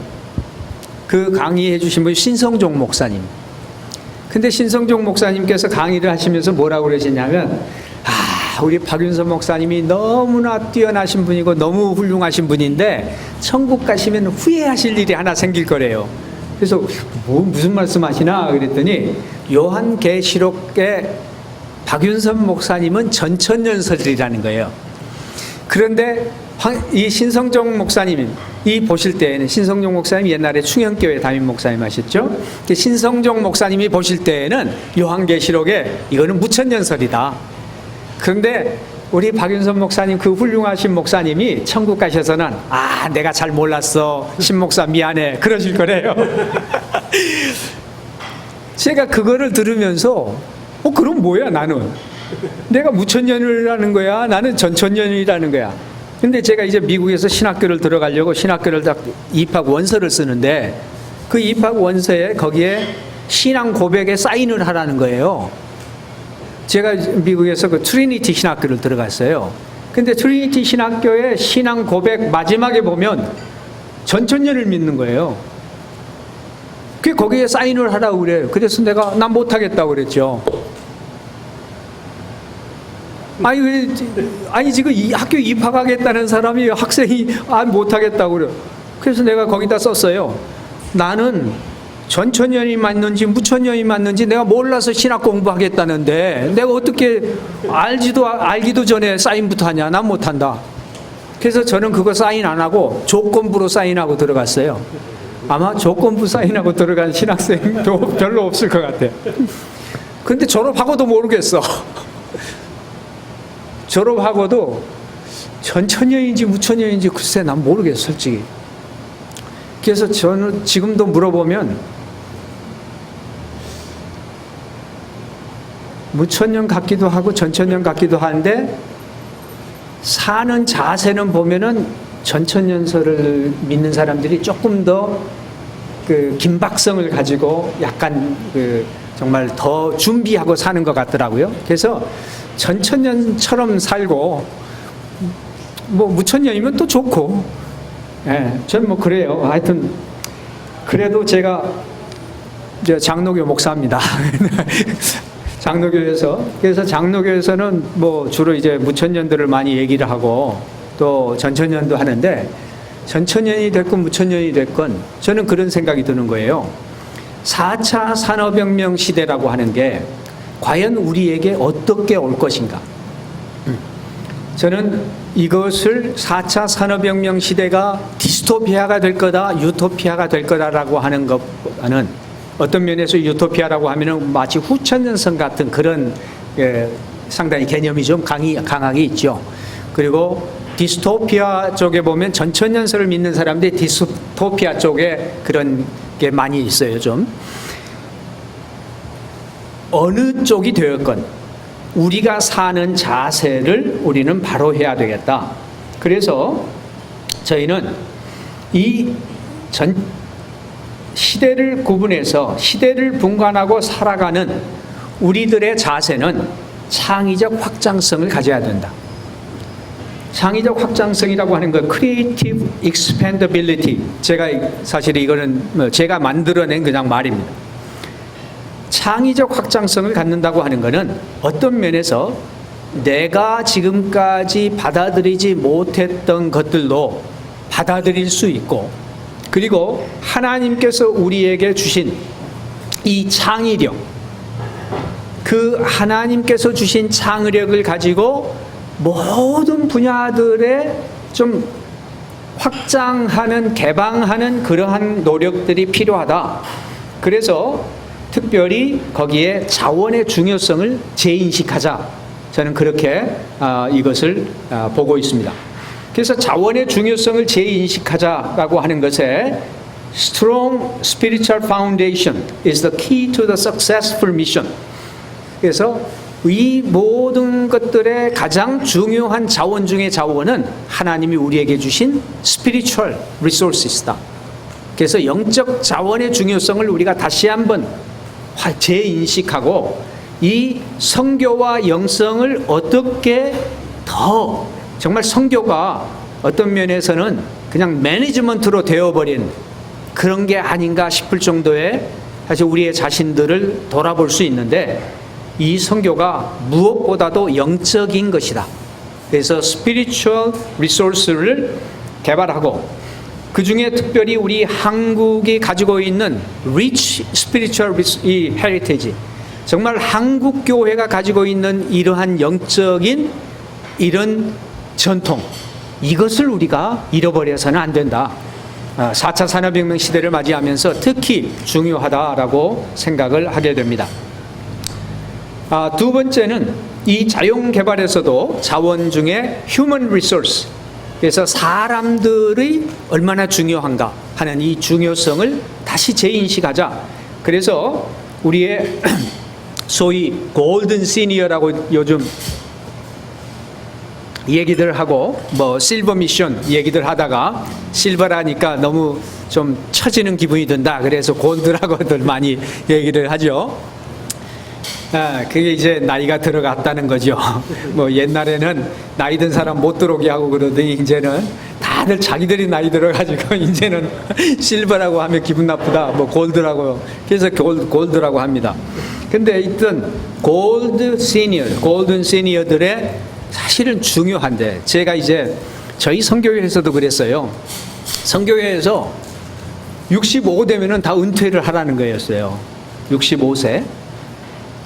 그 강의해 주신 분이 신성종 목사님. 근데 신성종 목사님께서 강의를 하시면서 뭐라고 그러시냐면, 우리 박윤선 목사님이 너무나 뛰어나신 분이고 너무 훌륭하신 분인데 천국 가시면 후회하실 일이 하나 생길 거래요. 그래서 무슨 말씀하시나 그랬더니 요한계시록의 박윤선 목사님은 전천년설이라는 거예요. 그런데 이 신성종 목사님 보실 때에는, 신성종 목사님 옛날에 충영교회 담임 목사님 하셨죠. 신성종 목사님이 보실 때에는 요한계시록에 이거는 무천년설이다. 그런데 우리 박윤선 목사님, 그 훌륭하신 목사님이 천국 가셔서는 내가 잘 몰랐어, 신 목사 미안해, 그러실 거래요. 제가 그거를 들으면서 그럼 뭐야 나는? 내가 무천년이라는 거야? 나는 전천년이라는 거야? 근데 제가 이제 미국에서 신학교를 들어가려고 신학교를 딱 입학 원서를 쓰는데 그 입학 원서에 거기에 신앙 고백에 사인을 하라는 거예요. 제가 미국에서 그 트리니티 신학교를 들어갔어요. 근데 트리니티 신학교의 신앙 고백 마지막에 보면 전천년을 믿는 거예요. 그 거기에 사인을 하라고 그래요. 그래서 내가 난 못하겠다고 그랬죠. 아니 지금 이 학교 입학하겠다는 사람이 학생이 못하겠다고 그래요. 그래서 내가 거기다 썼어요. 나는 전천년이 맞는지 무천년이 맞는지 내가 몰라서 신학 공부하겠다는데 내가 어떻게 알기도 전에 사인부터 하냐? 난 못한다. 그래서 저는 그거 사인 안 하고 조건부로 사인하고 들어갔어요. 아마 조건부 사인하고 들어간 신학생도 별로 없을 것 같아요. 근데 졸업하고도 모르겠어. 졸업하고도 전천년인지 무천년인지 글쎄 난 모르겠어 솔직히. 그래서 저는 지금도 물어보면 무천년 같기도 하고 전천년 같기도 한데 사는 자세는 보면은 전천년설을 믿는 사람들이 조금 더 그 긴박성을 가지고 약간 그 정말 더 준비하고 사는 것 같더라고요. 그래서 전천년처럼 살고 무천년이면 또 좋고, 저는 그래요. 하여튼 그래도 제가 이제 장로교 목사입니다. 장로교에서. 그래서 장로교에서는 주로 이제 무천년들을 많이 얘기를 하고 또 전천년도 하는데, 전천년이 됐건 무천년이 됐건 저는 그런 생각이 드는 거예요. 4차 산업혁명 시대라고 하는 게 과연 우리에게 어떻게 올 것인가? 저는 이것을 4차 산업혁명 시대가 디스토피아가 될 거다, 유토피아가 될 거다라고 하는 것과는, 어떤 면에서 유토피아라고 하면은 마치 후천년성 같은 그런 상당히 개념이 좀 강하게 있죠. 그리고 디스토피아 쪽에 보면 전천년설을 믿는 사람들이 디스토피아 쪽에 그런 게 많이 있어요. 좀 어느 쪽이 되었건 우리가 사는 자세를 우리는 바로 해야 되겠다. 그래서 저희는 이 전 시대를 구분해서 시대를 분간하고 살아가는 우리들의 자세는 창의적 확장성을 가져야 된다. 창의적 확장성이라고 하는 건 creative expandability. 제가 사실 이거는 제가 만들어낸 그냥 말입니다. 창의적 확장성을 갖는다고 하는 것은 어떤 면에서 내가 지금까지 받아들이지 못했던 것들도 받아들일 수 있고, 그리고 하나님께서 우리에게 주신 이 창의력, 그 하나님께서 주신 창의력을 가지고 모든 분야들에 좀 확장하는, 개방하는 그러한 노력들이 필요하다. 그래서 특별히 거기에 자원의 중요성을 재인식하자. 저는 그렇게 이것을 보고 있습니다. 그래서 자원의 중요성을 재인식하자라고 하는 것에 Strong spiritual foundation is the key to the successful mission. 그래서 이 모든 것들의 가장 중요한 자원 중의 자원은 하나님이 우리에게 주신 spiritual resources다. 그래서 영적 자원의 중요성을 우리가 다시 한번 재인식하고 이 선교와 영성을 어떻게 더 정말 선교가 어떤 면에서는 그냥 매니지먼트로 되어버린 그런 게 아닌가 싶을 정도의 사실 우리의 자신들을 돌아볼 수 있는데, 이 선교가 무엇보다도 영적인 것이다. 그래서 spiritual resource를 개발하고, 그 중에 특별히 우리 한국이 가지고 있는 rich spiritual heritage, 정말 한국 교회가 가지고 있는 이러한 영적인 이런 전통, 이것을 우리가 잃어버려서는 안 된다. 4차 산업혁명 시대를 맞이하면서 특히 중요하다라고 생각을 하게 됩니다. 두 번째는 이 자연개발에서도 자원 중에 human resource, 그래서 사람들이 얼마나 중요한가 하는 이 중요성을 다시 재인식하자. 그래서 우리의 소위 골든 시니어라고 요즘 얘기들 하고, 뭐 실버 미션 얘기들 하다가 실버라니까 너무 좀 처지는 기분이 든다. 그래서 골드라고들 많이 얘기를 하죠. 그게 이제 나이가 들어갔다는 거죠. 뭐 옛날에는 나이 든 사람 못 들어오게 하고 그러더니 이제는 다들 자기들이 나이 들어가지고 이제는 실버라고 하면 기분 나쁘다. 뭐 골드라고, 그래서 골드라고 합니다. 근데 일단 골든 시니어들의 사실은 중요한데, 제가 이제 저희 선교회에서도 그랬어요. 선교회에서 65 되면은 다 은퇴를 하라는 거였어요. 65세.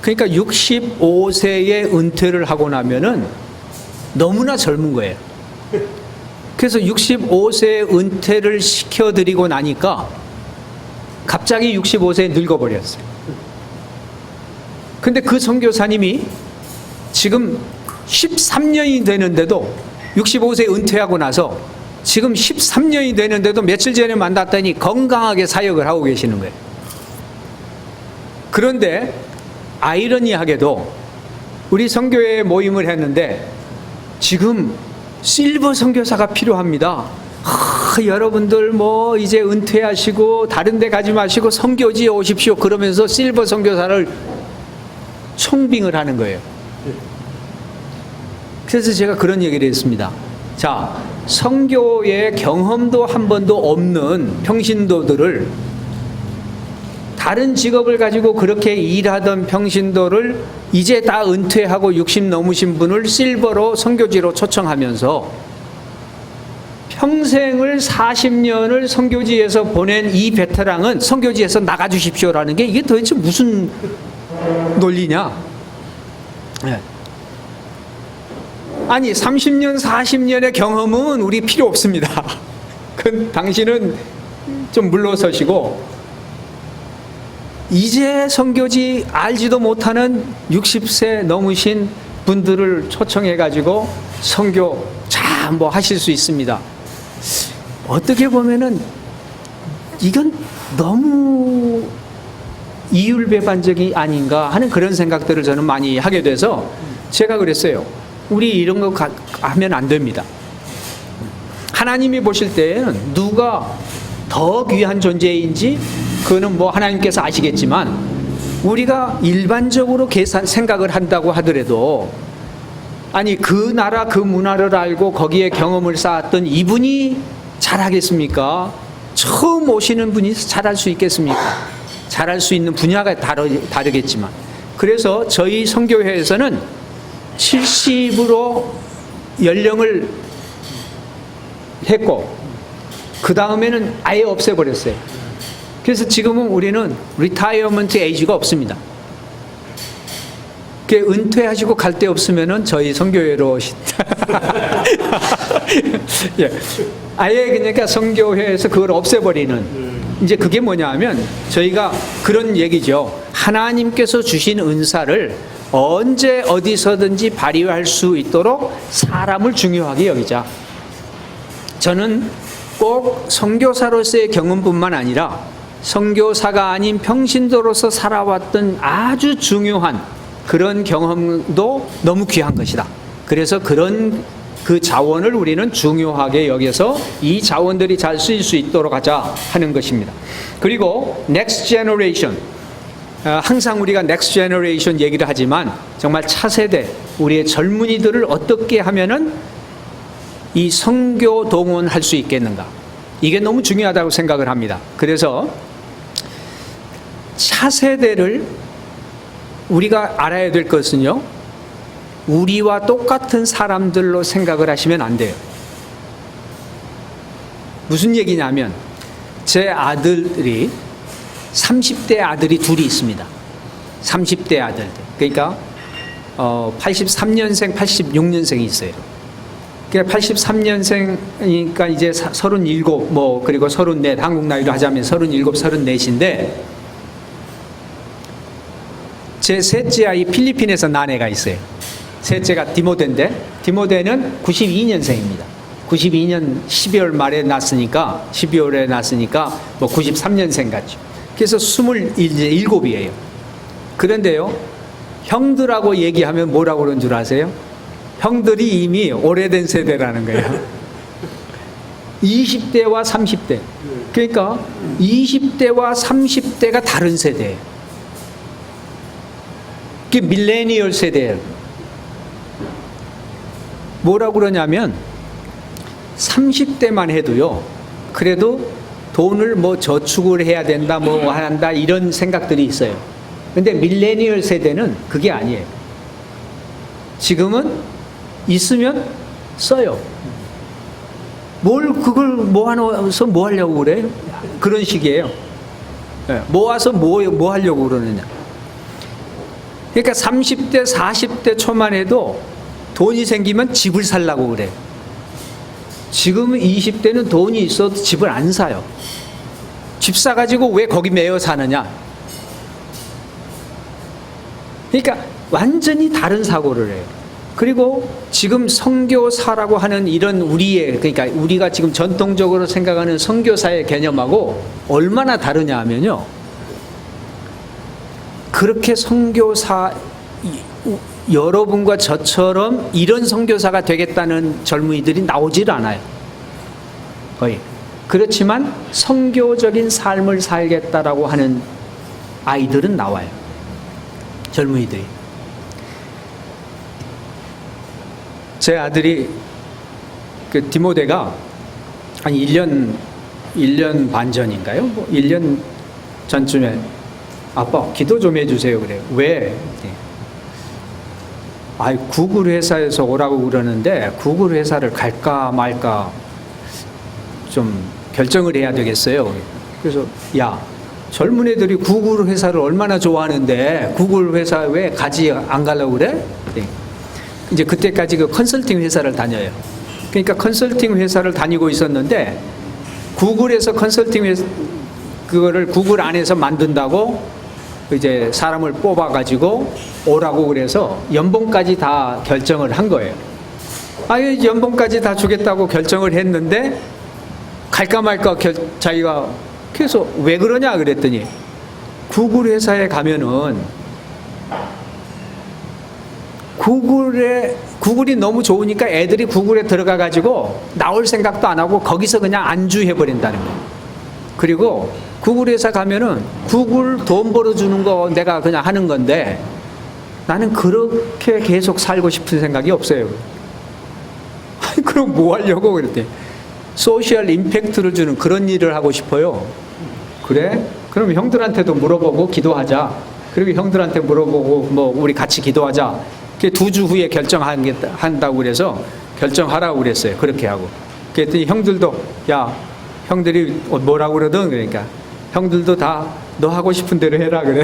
그러니까 65세에 은퇴를 하고 나면은 너무나 젊은 거예요. 그래서 65세에 은퇴를 시켜드리고 나니까 갑자기 65세에 늙어버렸어요. 근데 그 선교사님이 지금 13년이 되는데도, 65세 은퇴하고 나서 지금 13년이 되는데도 며칠 전에 만났더니 건강하게 사역을 하고 계시는 거예요. 그런데 아이러니하게도 우리 선교회 모임을 했는데 지금 실버 선교사가 필요합니다. 여러분들 뭐 이제 은퇴하시고 다른 데 가지 마시고 선교지에 오십시오. 그러면서 실버 선교사를 총빙을 하는 거예요. 그래서 제가 그런 얘기를 했습니다. 자, 선교의 경험도 한 번도 없는 평신도들을, 다른 직업을 가지고 그렇게 일하던 평신도를 이제 다 은퇴하고 60 넘으신 분을 실버로 선교지로 초청하면서 평생을 40년을 선교지에서 보낸 이 베테랑은 선교지에서 나가주십시오라는 게 이게 도대체 무슨 논리냐? 네. 아니 30년 40년의 경험은 우리 필요 없습니다. 그 당신은 좀 물러서시고 이제 선교지 알지도 못하는 60세 넘으신 분들을 초청해 가지고 선교 참 뭐 하실 수 있습니다. 어떻게 보면은 이건 너무 이율배반적이 아닌가 하는 그런 생각들을 저는 많이 하게 돼서 제가 그랬어요. 우리 이런 거 하면 안 됩니다. 하나님이 보실 때에는 누가 더 귀한 존재인지 그거는 뭐 하나님께서 아시겠지만 우리가 일반적으로 생각을 한다고 하더라도 아니 그 나라 그 문화를 알고 거기에 경험을 쌓았던 이분이 잘하겠습니까? 처음 오시는 분이 잘할 수 있겠습니까? 잘할 수 있는 분야가 다르겠지만 그래서 저희 선교회에서는 70으로 연령을 했고 그 다음에는 아예 없애버렸어요. 그래서 지금은 우리는 리타이어먼트 에이지가 없습니다. 은퇴하시고 갈 데 없으면은 저희 선교회로 예. 아예 그러니까 선교회에서 그걸 없애버리는 이제 그게 뭐냐 하면 저희가 그런 얘기죠. 하나님께서 주신 은사를 언제 어디서든지 발휘할 수 있도록 사람을 중요하게 여기자. 저는 꼭 선교사로서의 경험뿐만 아니라 선교사가 아닌 평신도로서 살아왔던 아주 중요한 그런 경험도 너무 귀한 것이다. 그래서 그런 그 자원을 우리는 중요하게 여겨서 이 자원들이 잘 쓰일 수 있도록 하자 하는 것입니다. 그리고 next generation, 항상 우리가 next generation 얘기를 하지만 정말 차세대 우리의 젊은이들을 어떻게 하면은 이 선교 동원할 수 있겠는가, 이게 너무 중요하다고 생각을 합니다. 그래서 차세대를 우리가 알아야 될 것은요, 우리와 똑같은 사람들로 생각을 하시면 안 돼요. 무슨 얘기냐면 제 아들이 30대 아들이 둘이 있습니다. 30대 아들. 그러니까 83년생, 86년생이 있어요. 그러니까 83년생이니까 이제 37, 그리고 34, 한국 나이로 하자면 37, 34인데 제 셋째 아이 필리핀에서 난 애가 있어요. 셋째가 디모데인데 디모데는 92년생입니다. 92년 12월 말에 났으니까 12월에 났으니까 93년생 같죠. 그래서 27이에요. 그런데요, 형들하고 얘기하면 뭐라고 그러는 줄 아세요? 형들이 이미 오래된 세대라는 거예요. 20대와 30대. 그러니까 20대와 30대가 다른 세대예요. 그게 밀레니얼 세대예요. 뭐라고 그러냐면 30대만 해도요, 그래도 돈을 저축을 해야 된다, 한다, 이런 생각들이 있어요. 근데 밀레니얼 세대는 그게 아니에요. 지금은 있으면 써요. 그걸 모아서 뭐 하려고 그래? 그런 식이에요. 모아서 뭐 하려고 그러느냐. 그러니까 30대, 40대 초만 해도 돈이 생기면 집을 살라고 그래. 지금 20대는 돈이 있어도 집을 안 사요. 집 사가지고 왜 거기 매여 사느냐. 그러니까 완전히 다른 사고를 해요. 그리고 지금 선교사라고 하는 이런 그러니까 우리가 지금 전통적으로 생각하는 선교사의 개념하고 얼마나 다르냐 하면요, 그렇게 선교사, 여러분과 저처럼 이런 선교사가 되겠다는 젊은이들이 나오질 않아요. 거의. 그렇지만 선교적인 삶을 살겠다라고 하는 아이들은 나와요. 젊은이들이. 제 아들이 디모데가 한 1년 반 전인가요? 1년 전쯤에 아빠 기도 좀 해주세요 그래요. 왜? 구글 회사에서 오라고 그러는데 구글 회사를 갈까 말까 좀 결정을 해야 되겠어요. 그래서 야, 젊은 애들이 구글 회사를 얼마나 좋아하는데 구글 회사 왜 안 가려고 그래? 이제 그때까지 그 컨설팅 회사를 다녀요. 그러니까 컨설팅 회사를 다니고 있었는데 구글에서 컨설팅 회사 그거를 구글 안에서 만든다고 이제 사람을 뽑아가지고 오라고 그래서 연봉까지 다 결정을 한 거예요. 연봉까지 다 주겠다고 결정을 했는데 갈까 말까 자기가 그래서 왜 그러냐 그랬더니 구글 회사에 가면은 구글이 너무 좋으니까 애들이 구글에 들어가 가지고 나올 생각도 안 하고 거기서 그냥 안주해 버린다는 거예요. 그리고 구글 회사 가면은 구글 돈 벌어주는 거 내가 그냥 하는 건데 나는 그렇게 계속 살고 싶은 생각이 없어요. 아니, 그럼 뭐 하려고 그랬더니 소셜 임팩트를 주는 그런 일을 하고 싶어요. 그래? 그럼 형들한테도 물어보고 기도하자. 그리고 형들한테 물어보고 뭐 우리 같이 기도하자. 2주 후에 결정한다고 그래서 결정하라고 그랬어요. 그렇게 하고. 그랬더니 형들도 야 형들이 뭐라고 그러든 그러니까 형들도 다 너 하고 싶은 대로 해라 그래.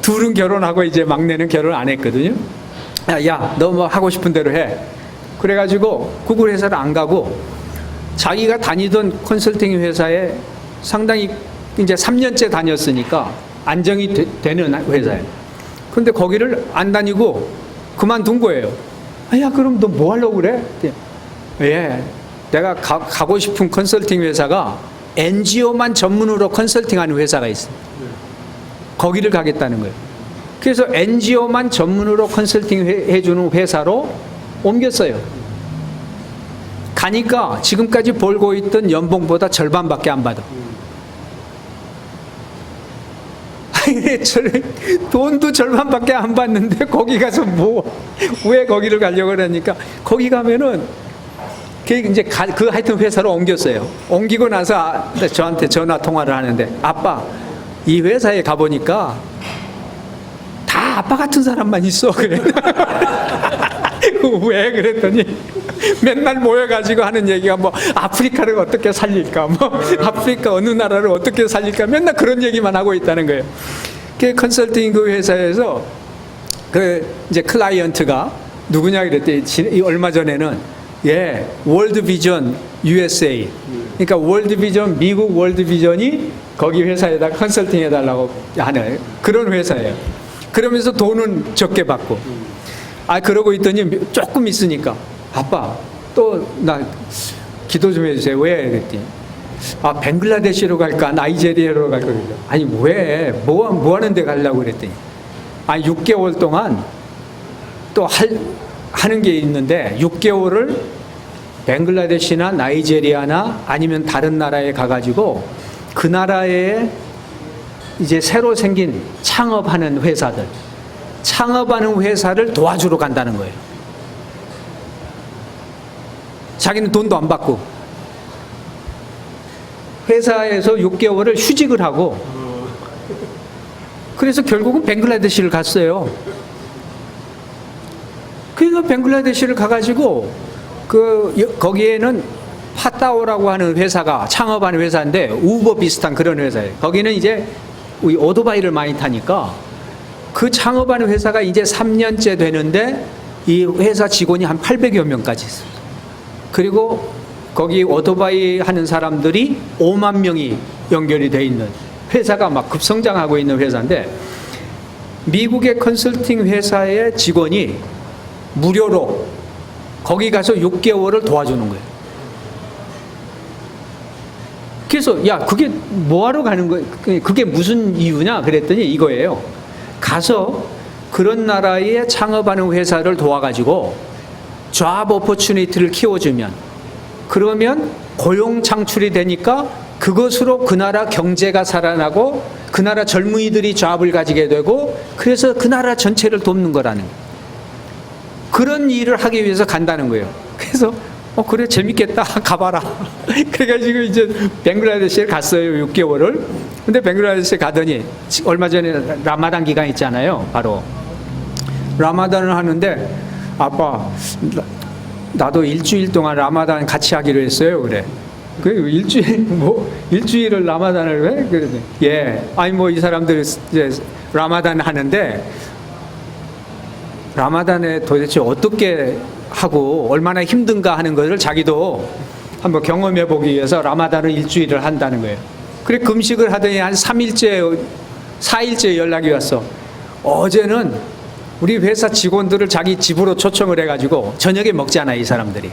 둘은 결혼하고 이제 막내는 결혼 안 했거든요. 야 너 뭐 하고 싶은 대로 해. 그래가지고 구글 회사를 안 가고 자기가 다니던 컨설팅 회사에 상당히 이제 3년째 다녔으니까 안정이 되는 회사예요. 근데 거기를 안 다니고 그만둔 거예요. 야 그럼 너 뭐 하려고 그래? 예, 내가 가고 싶은 컨설팅 회사가 NGO만 전문으로 컨설팅하는 회사가 있어요. 거기를 가겠다는 거예요. 그래서 NGO만 전문으로 컨설팅 해주는 회사로 옮겼어요. 가니까 지금까지 벌고 있던 연봉보다 절반밖에 안 받아. 돈도 절반밖에 안 받는데 거기 가서 왜 거기를 가려고 그러니까 거기 가면은 이제 하여튼 회사로 옮겼어요. 옮기고 나서 저한테 전화 통화를 하는데 아빠 이 회사에 가보니까 다 아빠 같은 사람만 있어. 그래. 왜 그랬더니 맨날 모여가지고 하는 얘기가 뭐 아프리카를 어떻게 살릴까, 뭐 아프리카 어느 나라를 어떻게 살릴까, 맨날 그런 얘기만 하고 있다는 거예요. 그 컨설팅 그 회사에서 이제 클라이언트가 누구냐 그랬더니 얼마 전에는 월드 비전 USA, 그러니까 월드 비전 미국 월드 비전이 거기 회사에다 컨설팅 해달라고 하는 그런 회사예요. 그러면서 돈은 적게 받고. 그러고 있더니 조금 있으니까 아빠 또 나 기도 좀 해주세요. 왜? 그랬더니 벵글라데시로 갈까 나이제리아로 갈까. 아니 왜? 뭐 하는 데 가려고 그랬더니 6개월 동안 또 하는 게 있는데 6개월을 벵글라데시나 나이제리아나 아니면 다른 나라에 가가지고 그 나라에 이제 새로 생긴 창업하는 회사를 도와주러 간다는 거예요. 자기는 돈도 안 받고 회사에서 6개월을 휴직을 하고 그래서 결국은 벵글라데시를 갔어요. 그래서 벵글라데시를 가가지고 거기에는 파타오라고 하는 회사가 창업하는 회사인데 우버 비슷한 그런 회사예요. 거기는 이제 오토바이를 많이 타니까 그 창업하는 회사가 이제 3년째 되는데 이 회사 직원이 한 800여 명까지 있어요. 그리고 거기 오토바이 하는 사람들이 5만 명이 연결이 돼 있는 회사가 막 급성장하고 있는 회사인데 미국의 컨설팅 회사의 직원이 무료로 거기 가서 6개월을 도와주는 거예요. 그래서 야 그게 뭐하러 가는 거야? 그게 무슨 이유냐? 그랬더니 이거예요. 가서 그런 나라에 창업하는 회사를 도와가지고 잡 오퍼추니티를 키워주면 그러면 고용 창출이 되니까 그것으로 그 나라 경제가 살아나고 그 나라 젊은이들이 잡을 가지게 되고 그래서 그 나라 전체를 돕는 거라는 그런 일을 하기 위해서 간다는 거예요. 그래서 그래 재밌겠다 가봐라. 그래가지고 이제 벵글라데시에 갔어요. 6개월을. 근데 벵글라데시에 가더니 얼마 전에 라마단 기간 있잖아요. 바로 라마단을 하는데 아빠 나도 일주일 동안 라마단 같이 하기로 했어요. 그래. 그 일주일을 라마단을 왜? 그래. 아니 뭐 이 사람들 이제 라마단 하는데 라마단에 도대체 어떻게 하고 얼마나 힘든가 하는 것을 자기도 한번 경험해 보기 위해서 라마단을 일주일을 한다는 거예요. 그래 금식을 하더니 한 3일째 4일째 연락이 왔어. 어제는 우리 회사 직원들을 자기 집으로 초청을 해가지고 저녁에 먹잖아 이 사람들이.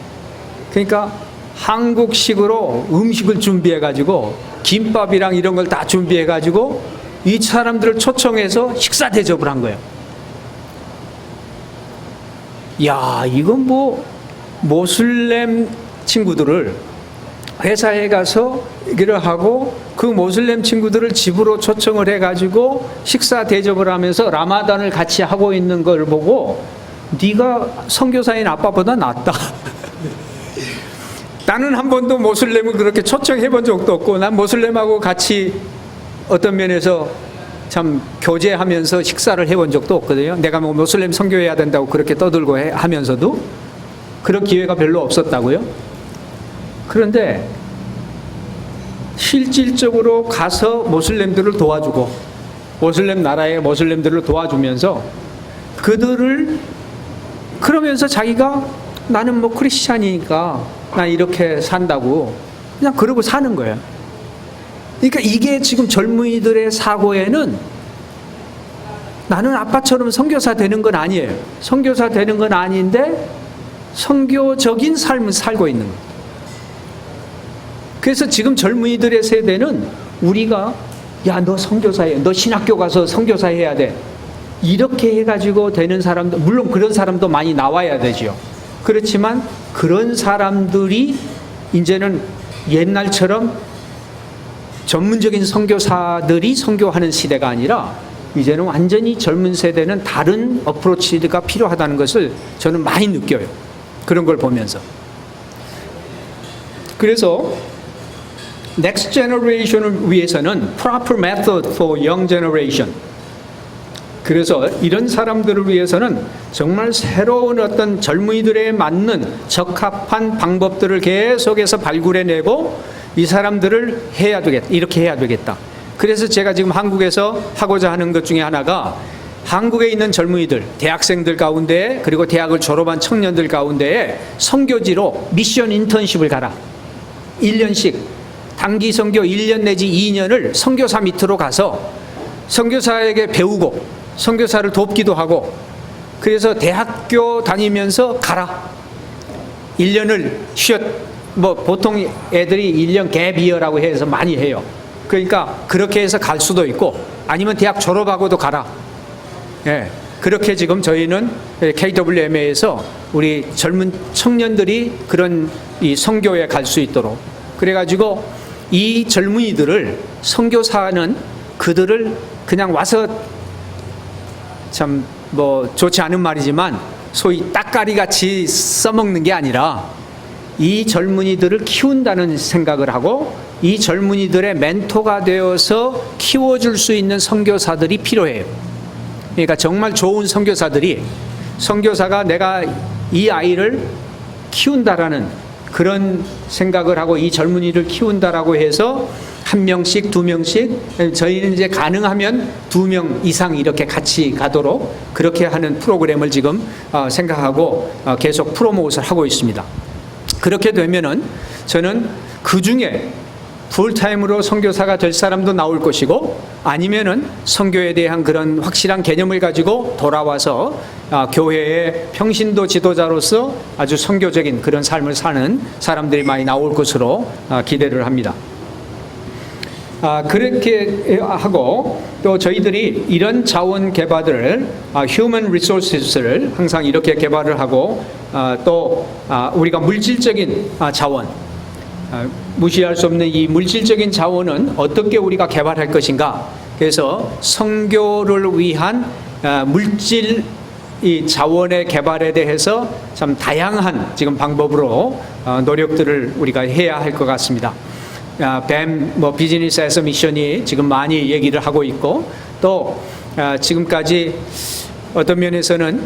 그러니까 한국식으로 음식을 준비해가지고 김밥이랑 이런 걸 다 준비해가지고 이 사람들을 초청해서 식사 대접을 한 거예요. 야, 이건 뭐 모슬렘 친구들을 회사에 가서 일을 하고 그 모슬렘 친구들을 집으로 초청을 해가지고 식사 대접을 하면서 라마단을 같이 하고 있는 걸 보고 네가 선교사인 아빠보다 낫다. 나는 한 번도 모슬렘을 그렇게 초청해 본 적도 없고 난 모슬렘하고 같이 어떤 면에서 참 교제하면서 식사를 해본 적도 없거든요. 내가 뭐 모슬렘 선교해야 된다고 그렇게 떠들고 하면서도 그런 기회가 별로 없었다고요. 그런데 실질적으로 가서 모슬렘들을 도와주고 모슬렘 나라의 모슬렘들을 도와주면서 그들을 그러면서 자기가 나는 뭐 크리스찬이니까 난 이렇게 산다고 그냥 그러고 사는 거예요. 그러니까 이게 지금 젊은이들의 사고에는 나는 아빠처럼 선교사 되는 건 아니에요. 선교사 되는 건 아닌데 선교적인 삶을 살고 있는 거예요. 그래서 지금 젊은이들의 세대는 우리가 야, 너 선교사해. 너 신학교 가서 선교사 해야 돼. 이렇게 해가지고 되는 사람도 물론 그런 사람도 많이 나와야 되죠. 그렇지만 그런 사람들이 이제는 옛날처럼 전문적인 선교사들이 선교하는 시대가 아니라 이제는 완전히 젊은 세대는 다른 어프로치가 필요하다는 것을 저는 많이 느껴요. 그런 걸 보면서. 그래서 Next Generation을 위해서는 Proper Method for Young Generation. 그래서 이런 사람들을 위해서는 정말 새로운 어떤 젊은이들에 맞는 적합한 방법들을 계속해서 발굴해내고 이 사람들을 해야 되겠다. 이렇게 해야 되겠다. 그래서 제가 지금 한국에서 하고자 하는 것 중에 하나가 한국에 있는 젊은이들, 대학생들 가운데 그리고 대학을 졸업한 청년들 가운데에 선교지로 미션 인턴십을 가라. 1년씩 단기 선교 1년 내지 2년을 선교사 밑으로 가서 선교사에게 배우고 선교사를 돕기도 하고 그래서 대학교 다니면서 가라. 1년을 뭐 보통 애들이 1년 갭이어라고 해서 많이 해요. 그러니까 그렇게 해서 갈 수도 있고 아니면 대학 졸업하고도 가라. 예, 그렇게 지금 저희는 KWMA에서 우리 젊은 청년들이 그런 이 선교에 갈 수 있도록 그래가지고 이 젊은이들을 선교사는 그들을 그냥 와서 참 뭐 좋지 않은 말이지만 소위 따까리 같이 써먹는 게 아니라 이 젊은이들을 키운다는 생각을 하고 이 젊은이들의 멘토가 되어서 키워줄 수 있는 선교사들이 필요해요. 그러니까 정말 좋은 선교사들이 선교사가 내가 이 아이를 키운다라는 그런 생각을 하고 이 젊은이를 키운다라고 해서 한 명씩 두 명씩 저희는 이제 가능하면 2명 이상 이렇게 같이 가도록 그렇게 하는 프로그램을 지금 생각하고 계속 프로모트를 하고 있습니다. 그렇게 되면은 저는 그 중에 풀타임으로 선교사가 될 사람도 나올 것이고 아니면은 선교에 대한 그런 확실한 개념을 가지고 돌아와서 교회의 평신도 지도자로서 아주 선교적인 그런 삶을 사는 사람들이 많이 나올 것으로 기대를 합니다. 그렇게 하고 또 저희들이 이런 자원 개발을 human resources를 항상 이렇게 개발을 하고 또 우리가 물질적인 자원 무시할 수 없는 이 물질적인 자원은 어떻게 우리가 개발할 것인가. 그래서 선교를 위한 물질 이 자원의 개발에 대해서 참 다양한 지금 방법으로 노력들을 우리가 해야 할 것 같습니다. 뱀 비즈니스 에서 미션이 지금 많이 얘기를 하고 있고 또 지금까지 어떤 면에서는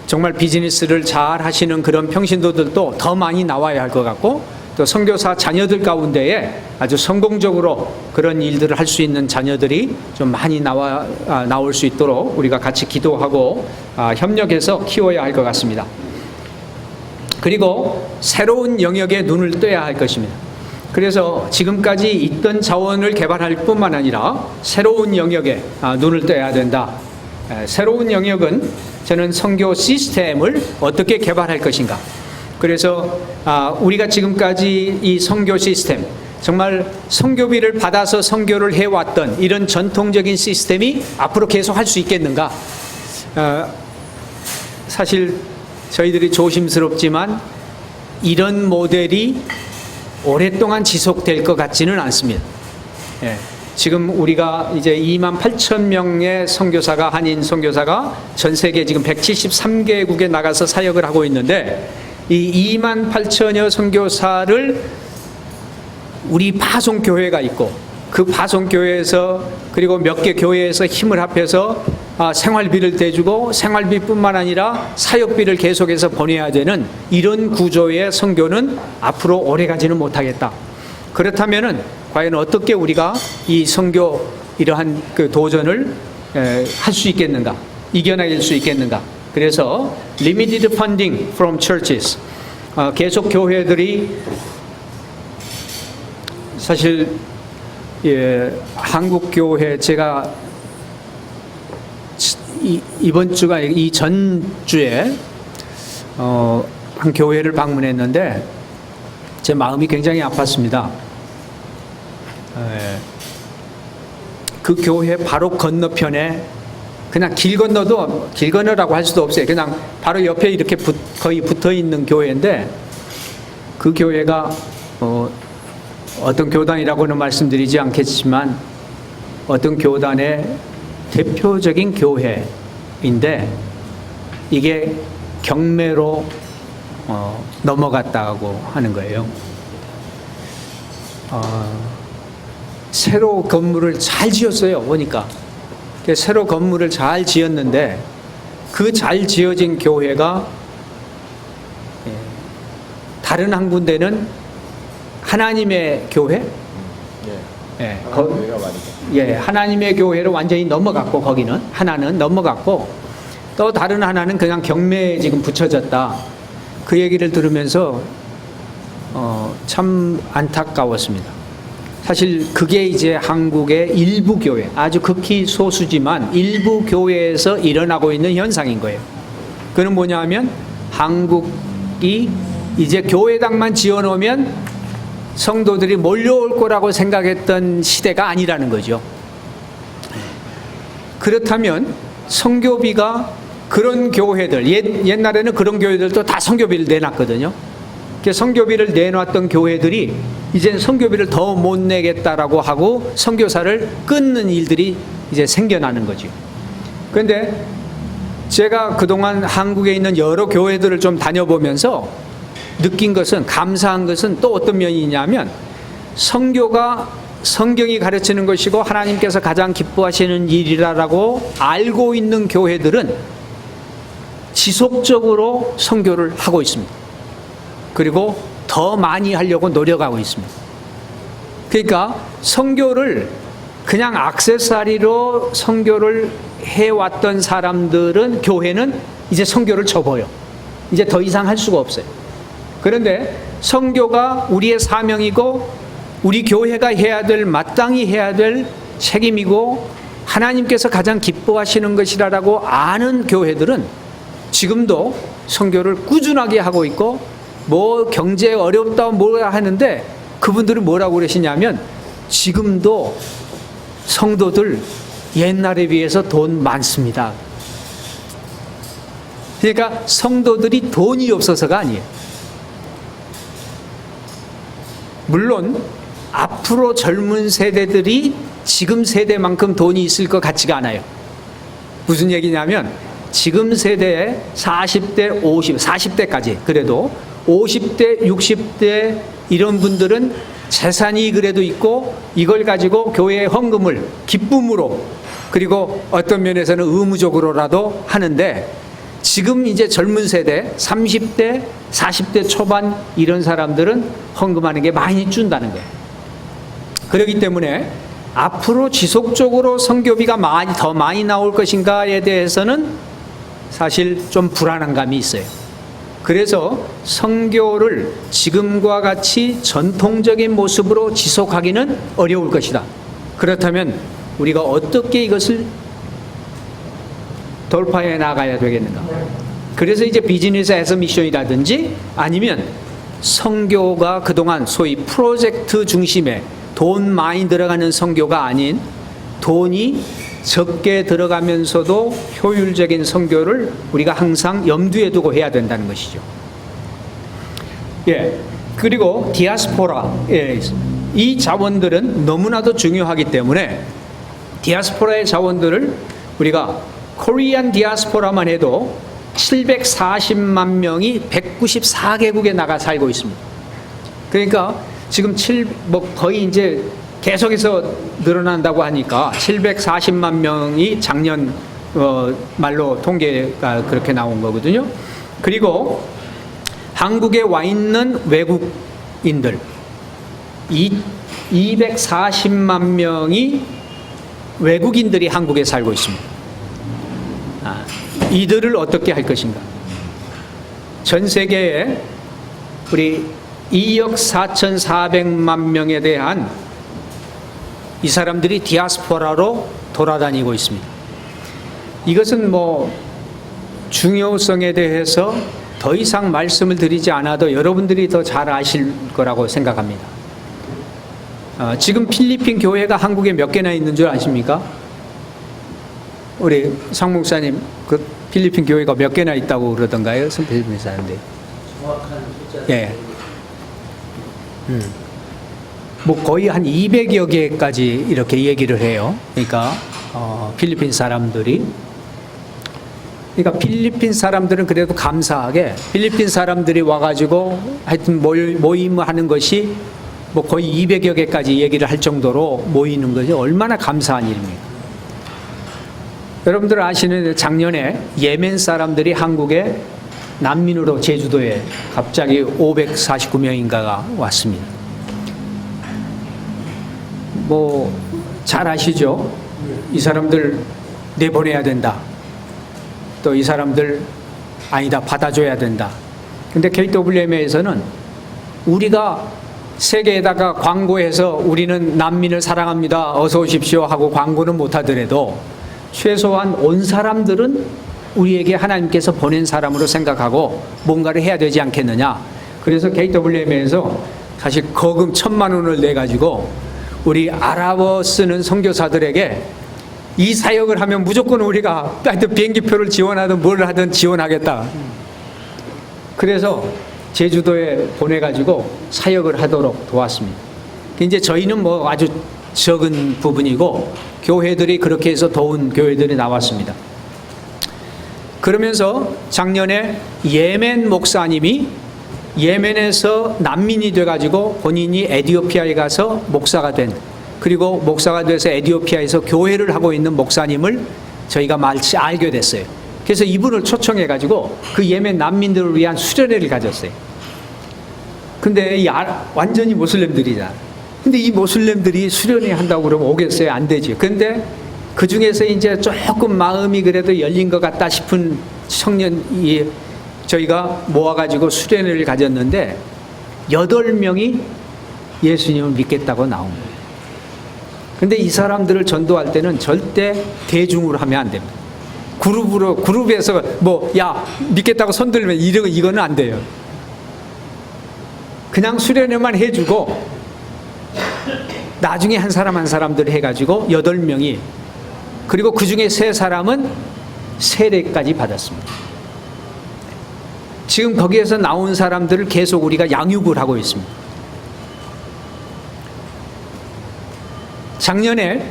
정말 비즈니스를 잘 하시는 그런 평신도들도 더 많이 나와야 할 것 같고 또 선교사 자녀들 가운데에 아주 성공적으로 그런 일들을 할 수 있는 자녀들이 좀 많이 나올 수 있도록 우리가 같이 기도하고 협력해서 키워야 할 것 같습니다. 그리고 새로운 영역에 눈을 떠야 할 것입니다. 그래서 지금까지 있던 자원을 개발할 뿐만 아니라 새로운 영역에 눈을 떠야 된다. 새로운 영역은 저는 선교 시스템을 어떻게 개발할 것인가. 그래서 우리가 지금까지 이 선교 시스템 정말 선교비를 받아서 선교를 해왔던 이런 전통적인 시스템이 앞으로 계속 할 수 있겠는가. 사실 저희들이 조심스럽지만 이런 모델이 오랫동안 지속될 것 같지는 않습니다. 예. 지금 우리가 이제 28,000명의 선교사가, 한인 선교사가 전 세계 지금 173개국에 나가서 사역을 하고 있는데, 이 28,000여 선교사를 우리 파송교회가 있고, 그 파송교회에서 그리고 몇 개 교회에서 힘을 합해서 생활비를 대주고, 생활비뿐만 아니라 사역비를 계속해서 보내야 되는 이런 구조의 선교는 앞으로 오래가지는 못하겠다. 그렇다면은 과연 어떻게 우리가 이 선교 이러한 그 도전을 할 수 있겠는가, 이겨낼 수 있겠는가. 그래서 limited funding from churches, 계속 교회들이 사실 한국 교회, 제가 이번 주가 이 전주에 한 교회를 방문했는데 제 마음이 굉장히 아팠습니다. 그 교회 바로 건너편에, 그냥 길 건너도, 길 건너라고 할 수도 없어요. 그냥 바로 옆에 이렇게 거의 붙어 있는 교회인데, 그 교회가 어떤 교단이라고는 말씀드리지 않겠지만 어떤 교단의 대표적인 교회인데, 이게 경매로 넘어갔다고 하는 거예요. 새로 건물을 잘 지었어요. 보니까 새로 건물을 잘 지었는데, 그 잘 지어진 교회가 다른 한 군데는 하나님의 교회, 하나님의 교회로 완전히 넘어갔고, 거기는 하나는 넘어갔고, 또 다른 하나는 그냥 경매에 지금 붙여졌다. 그 얘기를 들으면서 참 안타까웠습니다. 사실 그게 이제 한국의 일부 교회, 아주 극히 소수지만 일부 교회에서 일어나고 있는 현상인 거예요. 그는 뭐냐 하면, 한국이 이제 교회당만 지어놓으면 성도들이 몰려올 거라고 생각했던 시대가 아니라는 거죠. 그렇다면 선교비가, 그런 교회들, 옛날에는 그런 교회들도 다 선교비를 내놨거든요. 선교비를 내놨던 교회들이 이제 선교비를 더 못 내겠다라고 하고 선교사를 끊는 일들이 이제 생겨나는 거죠. 그런데 제가 그동안 한국에 있는 여러 교회들을 좀 다녀보면서 느낀 것은, 감사한 것은 또 어떤 면이 있냐면, 선교가 성경이 가르치는 것이고 하나님께서 가장 기뻐하시는 일이라고 알고 있는 교회들은 지속적으로 선교를 하고 있습니다. 그리고 더 많이 하려고 노력하고 있습니다. 그러니까 선교를 그냥 액세서리로 선교를 해왔던 사람들은, 교회는 이제 선교를 접어요. 이제 더 이상 할 수가 없어요. 그런데 선교가 우리의 사명이고 우리 교회가 해야 될, 마땅히 해야 될 책임이고 하나님께서 가장 기뻐하시는 것이라고 아는 교회들은 지금도 선교를 꾸준하게 하고 있고, 뭐 경제 어렵다 뭐라 하는데 그분들은 뭐라고 그러시냐면, 지금도 성도들 옛날에 비해서 돈 많습니다. 그러니까 성도들이 돈이 없어서가 아니에요. 물론 앞으로 젊은 세대들이 지금 세대만큼 돈이 있을 것 같지가 않아요. 무슨 얘기냐면, 지금 세대에 40대, 40대까지, 그래도 50대, 60대 이런 분들은 재산이 그래도 있고, 이걸 가지고 교회의 헌금을 기쁨으로, 그리고 어떤 면에서는 의무적으로라도 하는데, 지금 이제 젊은 세대 30대, 40대 초반 이런 사람들은 헌금하는 게 많이 준다는 거예요. 그렇기 때문에 앞으로 지속적으로 선교비가 더 많이 나올 것인가에 대해서는 사실 좀 불안한 감이 있어요. 그래서 선교를 지금과 같이 전통적인 모습으로 지속하기는 어려울 것이다. 그렇다면 우리가 어떻게 이것을 돌파해 나가야 되겠는가? 그래서 이제 비즈니스 애서 미션이라든지, 아니면 선교가 그동안 소위 프로젝트 중심의 돈 많이 들어가는 선교가 아닌, 돈이 적게 들어가면서도 효율적인 선교를 우리가 항상 염두에 두고 해야 된다는 것이죠. 예. 그리고 디아스포라. 예. 이 자원들은 너무나도 중요하기 때문에 디아스포라의 자원들을 우리가 코리안 디아스포라만 해도 740만 명이 194개국에 나가 살고 있습니다. 그러니까 지금 거의 이제 계속해서 늘어난다고 하니까 740만 명이 작년 말로 통계가 그렇게 나온 거거든요. 그리고 한국에 와 있는 외국인들 240만 명이 외국인들이 한국에 살고 있습니다. 이들을 어떻게 할 것인가? 전 세계에 우리 2억 4,400만 명에 대한 이 사람들이 디아스포라로 돌아다니고 있습니다. 이것은 뭐 중요성에 대해서 더 이상 말씀을 드리지 않아도 여러분들이 더 잘 아실 거라고 생각합니다. 지금 필리핀 교회가 한국에 몇 개나 있는 줄 아십니까? 우리 상 목사님, 그 필리핀 교회가 몇 개나 있다고 그러던가요? 필리핀 사람들. 정확한 숫자. 예. 뭐 거의 한 200여 개까지 이렇게 얘기를 해요. 그러니까 필리핀 사람들이. 그러니까 필리핀 사람들은 그래도 감사하게 필리핀 사람들이 와가지고 하여튼 모임하는 것이 뭐 거의 200여 개까지 얘기를 할 정도로 모이는 것이 얼마나 감사한 일입니까? 여러분들 아시는 작년에 예멘 사람들이 한국에 난민으로 제주도에 갑자기 549명인가가 왔습니다. 뭐 잘 아시죠? 이 사람들 내보내야 된다. 또 이 사람들 아니다, 받아줘야 된다. 근데 KWMA에서는 우리가 세계에다가 광고해서 우리는 난민을 사랑합니다, 어서 오십시오 하고 광고는 못하더라도 최소한 온 사람들은 우리에게 하나님께서 보낸 사람으로 생각하고 뭔가를 해야 되지 않겠느냐. 그래서 KWM에서 사실 거금 1,000만 원을 내가지고 우리 아랍어 쓰는 선교사들에게 이 사역을 하면 무조건 우리가 하여튼 비행기표를 지원하든 뭘 하든 지원하겠다. 그래서 제주도에 보내가지고 사역을 하도록 도왔습니다. 이제 저희는 뭐 아주 적은 부분이고 교회들이 그렇게 해서 도운 교회들이 나왔습니다. 그러면서 작년에 예멘 목사님이 예멘에서 난민이 돼가지고 본인이 에티오피아에 가서 목사가 된, 그리고 목사가 돼서 에티오피아에서 교회를 하고 있는 목사님을 저희가 마치 알게 됐어요. 그래서 이분을 초청해가지고 그 예멘 난민들을 위한 수련회를 가졌어요. 근데 완전히 모슬렘들이잖아. 근데 이 모슬렘들이 수련회 한다고 그러면 오겠어요? 안 되지. 근데 그 중에서 이제 조금 마음이 그래도 열린 것 같다 싶은 청년이 저희가 모아가지고 수련회를 가졌는데 8명이 예수님을 믿겠다고 나온 거예요. 근데 이 사람들을 전도할 때는 절대 대중으로 하면 안 됩니다. 그룹에서 뭐, 야, 믿겠다고 손 들면 이거는 안 돼요. 그냥 수련회만 해주고 나중에 한 사람 한 사람들 해가지고 8명이, 그리고 그 중에 3사람은 세례까지 받았습니다. 지금 거기에서 나온 사람들을 계속 우리가 양육을 하고 있습니다. 작년에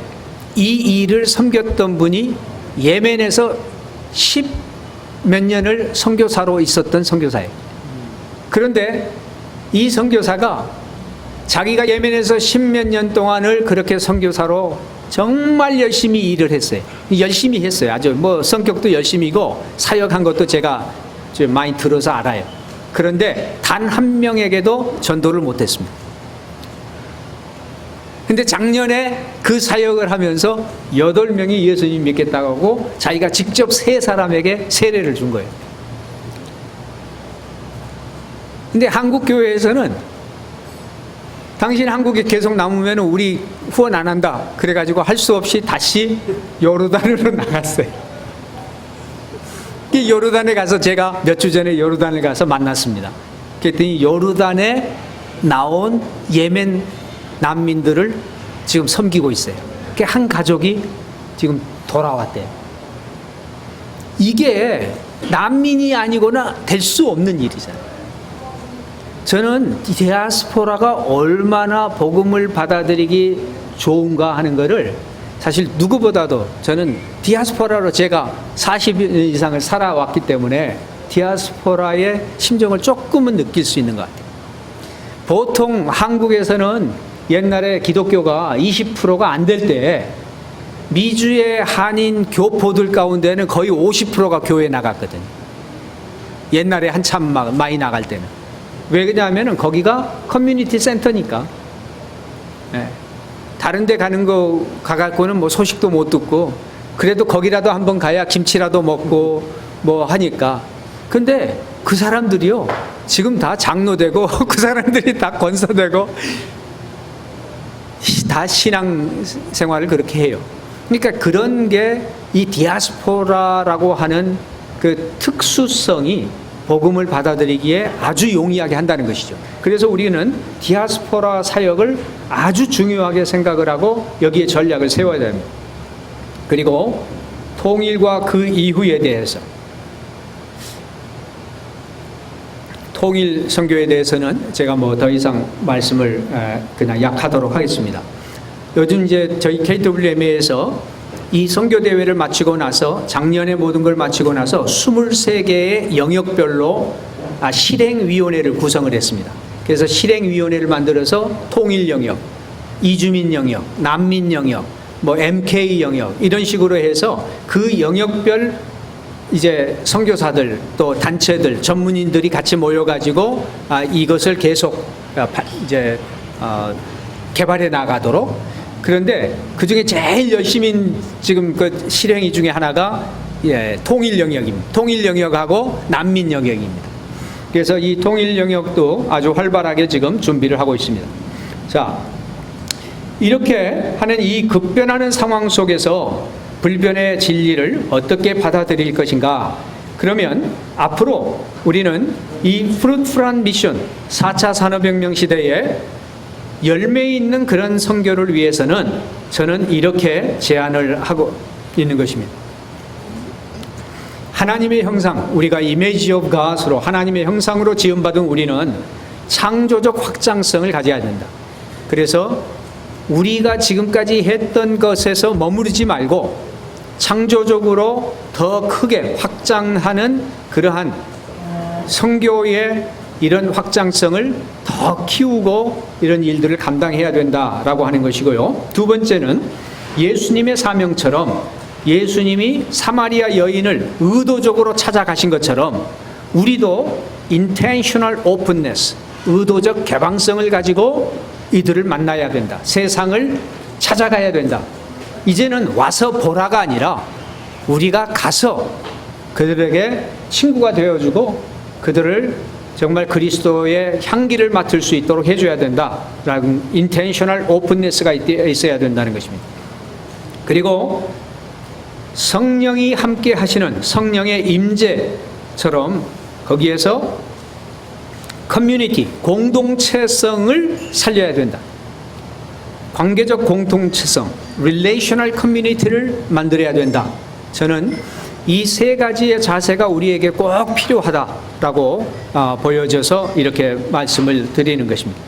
이 일을 섬겼던 분이 예멘에서 10몇 년을 선교사로 있었던 선교사예요. 그런데 이 선교사가 자기가 예멘에서 10몇 년 동안을 그렇게 선교사로 정말 열심히 일을 했어요. 열심히 했어요. 아주 뭐 성격도 열심히고 사역한 것도 제가 좀 많이 들어서 알아요. 그런데 단 한 명에게도 전도를 못했습니다. 근데 작년에 그 사역을 하면서 8명이 예수님 믿겠다고 하고 자기가 직접 3사람에게 세례를 준 거예요. 근데 한국 교회에서는 당신 한국에 계속 남으면 우리 후원 안 한다. 그래가지고 할 수 없이 다시 요르단으로 나갔어요. 요르단에 가서 제가 몇 주 전에 요르단을 가서 만났습니다. 그랬더니 요르단에 나온 예멘 난민들을 지금 섬기고 있어요. 한 가족이 지금 돌아왔대요. 이게 난민이 아니거나 될 수 없는 일이잖아요. 저는 디아스포라가 얼마나 복음을 받아들이기 좋은가 하는 거를 사실 누구보다도 저는 디아스포라로 제가 40년 이상을 살아왔기 때문에 디아스포라의 심정을 조금은 느낄 수 있는 것 같아요. 보통 한국에서는 옛날에 기독교가 20%가 안 될 때 미주의 한인 교포들 가운데는 거의 50%가 교회 나갔거든요. 옛날에 한참 많이 나갈 때는. 왜 그러냐면은 거기가 커뮤니티 센터니까. 네. 다른 데 가는 거 가갖고는 뭐 소식도 못 듣고 그래도 거기라도 한번 가야 김치라도 먹고 뭐 하니까. 근데 그 사람들이요 지금 다 장로되고 그 사람들이 다 권사되고 다 신앙 생활을 그렇게 해요. 그러니까 그런 게 이 디아스포라라고 하는 그 특수성이 복음을 받아들이기에 아주 용이하게 한다는 것이죠. 그래서 우리는 디아스포라 사역을 아주 중요하게 생각을 하고 여기에 전략을 세워야 됩니다. 그리고 통일과 그 이후에 대해서 통일 선교에 대해서는 제가 뭐 더 이상 말씀을 그냥 약하도록 하겠습니다. 요즘 이제 저희 KWMA에서 이 선교 대회를 마치고 나서 작년에 모든 걸 마치고 나서 23개의 영역별로 실행위원회를 구성을 했습니다. 그래서 실행위원회를 만들어서 통일 영역, 이주민 영역, 난민 영역, 뭐 MK 영역 이런 식으로 해서 그 영역별 이제 선교사들 또 단체들 전문인들이 같이 모여가지고 이것을 계속 이제 개발해 나가도록. 그런데 그 중에 제일 열심히 지금 그 실행위 중에 하나가 통일 영역입니다. 통일 영역하고 난민 영역입니다. 그래서 이 통일 영역도 아주 활발하게 지금 준비를 하고 있습니다. 자, 이렇게 하는 이 급변하는 상황 속에서 불변의 진리를 어떻게 받아들일 것인가? 그러면 앞으로 우리는 이 프루트풀한 미션 4차 산업혁명 시대에 열매 있는 그런 선교를 위해서는 저는 이렇게 제안을 하고 있는 것입니다. 하나님의 형상, 우리가 이미지 오브 갓으로 하나님의 형상으로 지음받은 우리는 창조적 확장성을 가져야 된다. 그래서 우리가 지금까지 했던 것에서 머무르지 말고 창조적으로 더 크게 확장하는 그러한 선교의 이런 확장성을 더 키우고 이런 일들을 감당해야 된다라고 하는 것이고요. 두 번째는 예수님의 사명처럼 예수님이 사마리아 여인을 의도적으로 찾아가신 것처럼 우리도 intentional openness, 의도적 개방성을 가지고 이들을 만나야 된다. 세상을 찾아가야 된다. 이제는 와서 보라가 아니라 우리가 가서 그들에게 친구가 되어주고 그들을 정말 그리스도의 향기를 맡을 수 있도록 해줘야 된다라는 intentional openness가 있어야 된다는 것입니다. 그리고 성령이 함께 하시는 성령의 임재처럼 거기에서 커뮤니티, 공동체성을 살려야 된다. 관계적 공동체성, relational community를 만들어야 된다. 저는 이 세 가지의 자세가 우리에게 꼭 필요하다라고 보여져서 이렇게 말씀을 드리는 것입니다.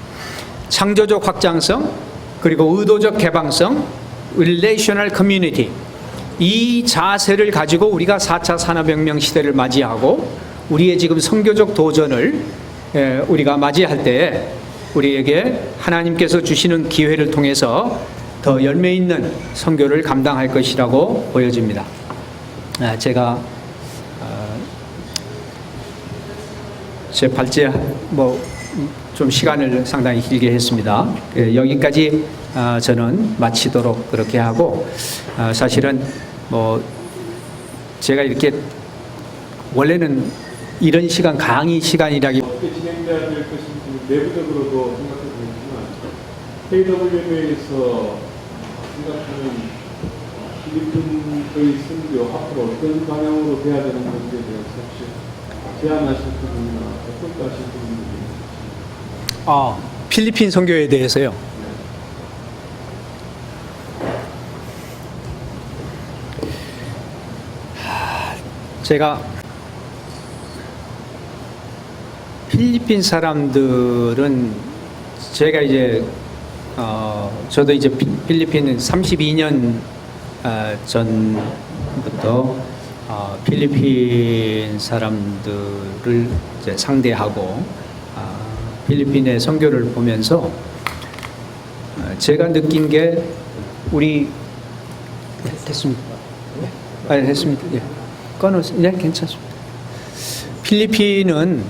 창조적 확장성, 그리고 의도적 개방성, relational community. 이 자세를 가지고 우리가 4차 산업혁명 시대를 맞이하고 우리의 지금 선교적 도전을 우리가 맞이할 때 우리에게 하나님께서 주시는 기회를 통해서 더 열매 있는 선교를 감당할 것이라고 보여집니다. 제가 제 발제 좀 시간을 상당히 길게 했습니다. 여기까지 저는 마치도록 그렇게 하고 사실은 제가 이렇게 원래는 이런 시간 강의 시간이라기 어떻게 진행돼야 될 것인지 내부적으로도 생각해 보겠지만 KWMA에서 생각하는 필리핀의 선교 앞으로 어떤 방향으로 돼야 되는 것에 대해서 혹시 제안하실 부분이나 어떨까 하실 부분이 있으십니까? 필리핀 선교에 대해서요. 제가 필리핀 사람들은 제가 이제 저도 이제 필리핀은 32년 전부터 필리핀 사람들을 이제 상대하고 필리핀의 선교를 보면서 제가 느낀 게 우리 됐습니다. 네, 됐습니다. 예. 꺼놓으세요. 네, 괜찮습니다. 필리핀은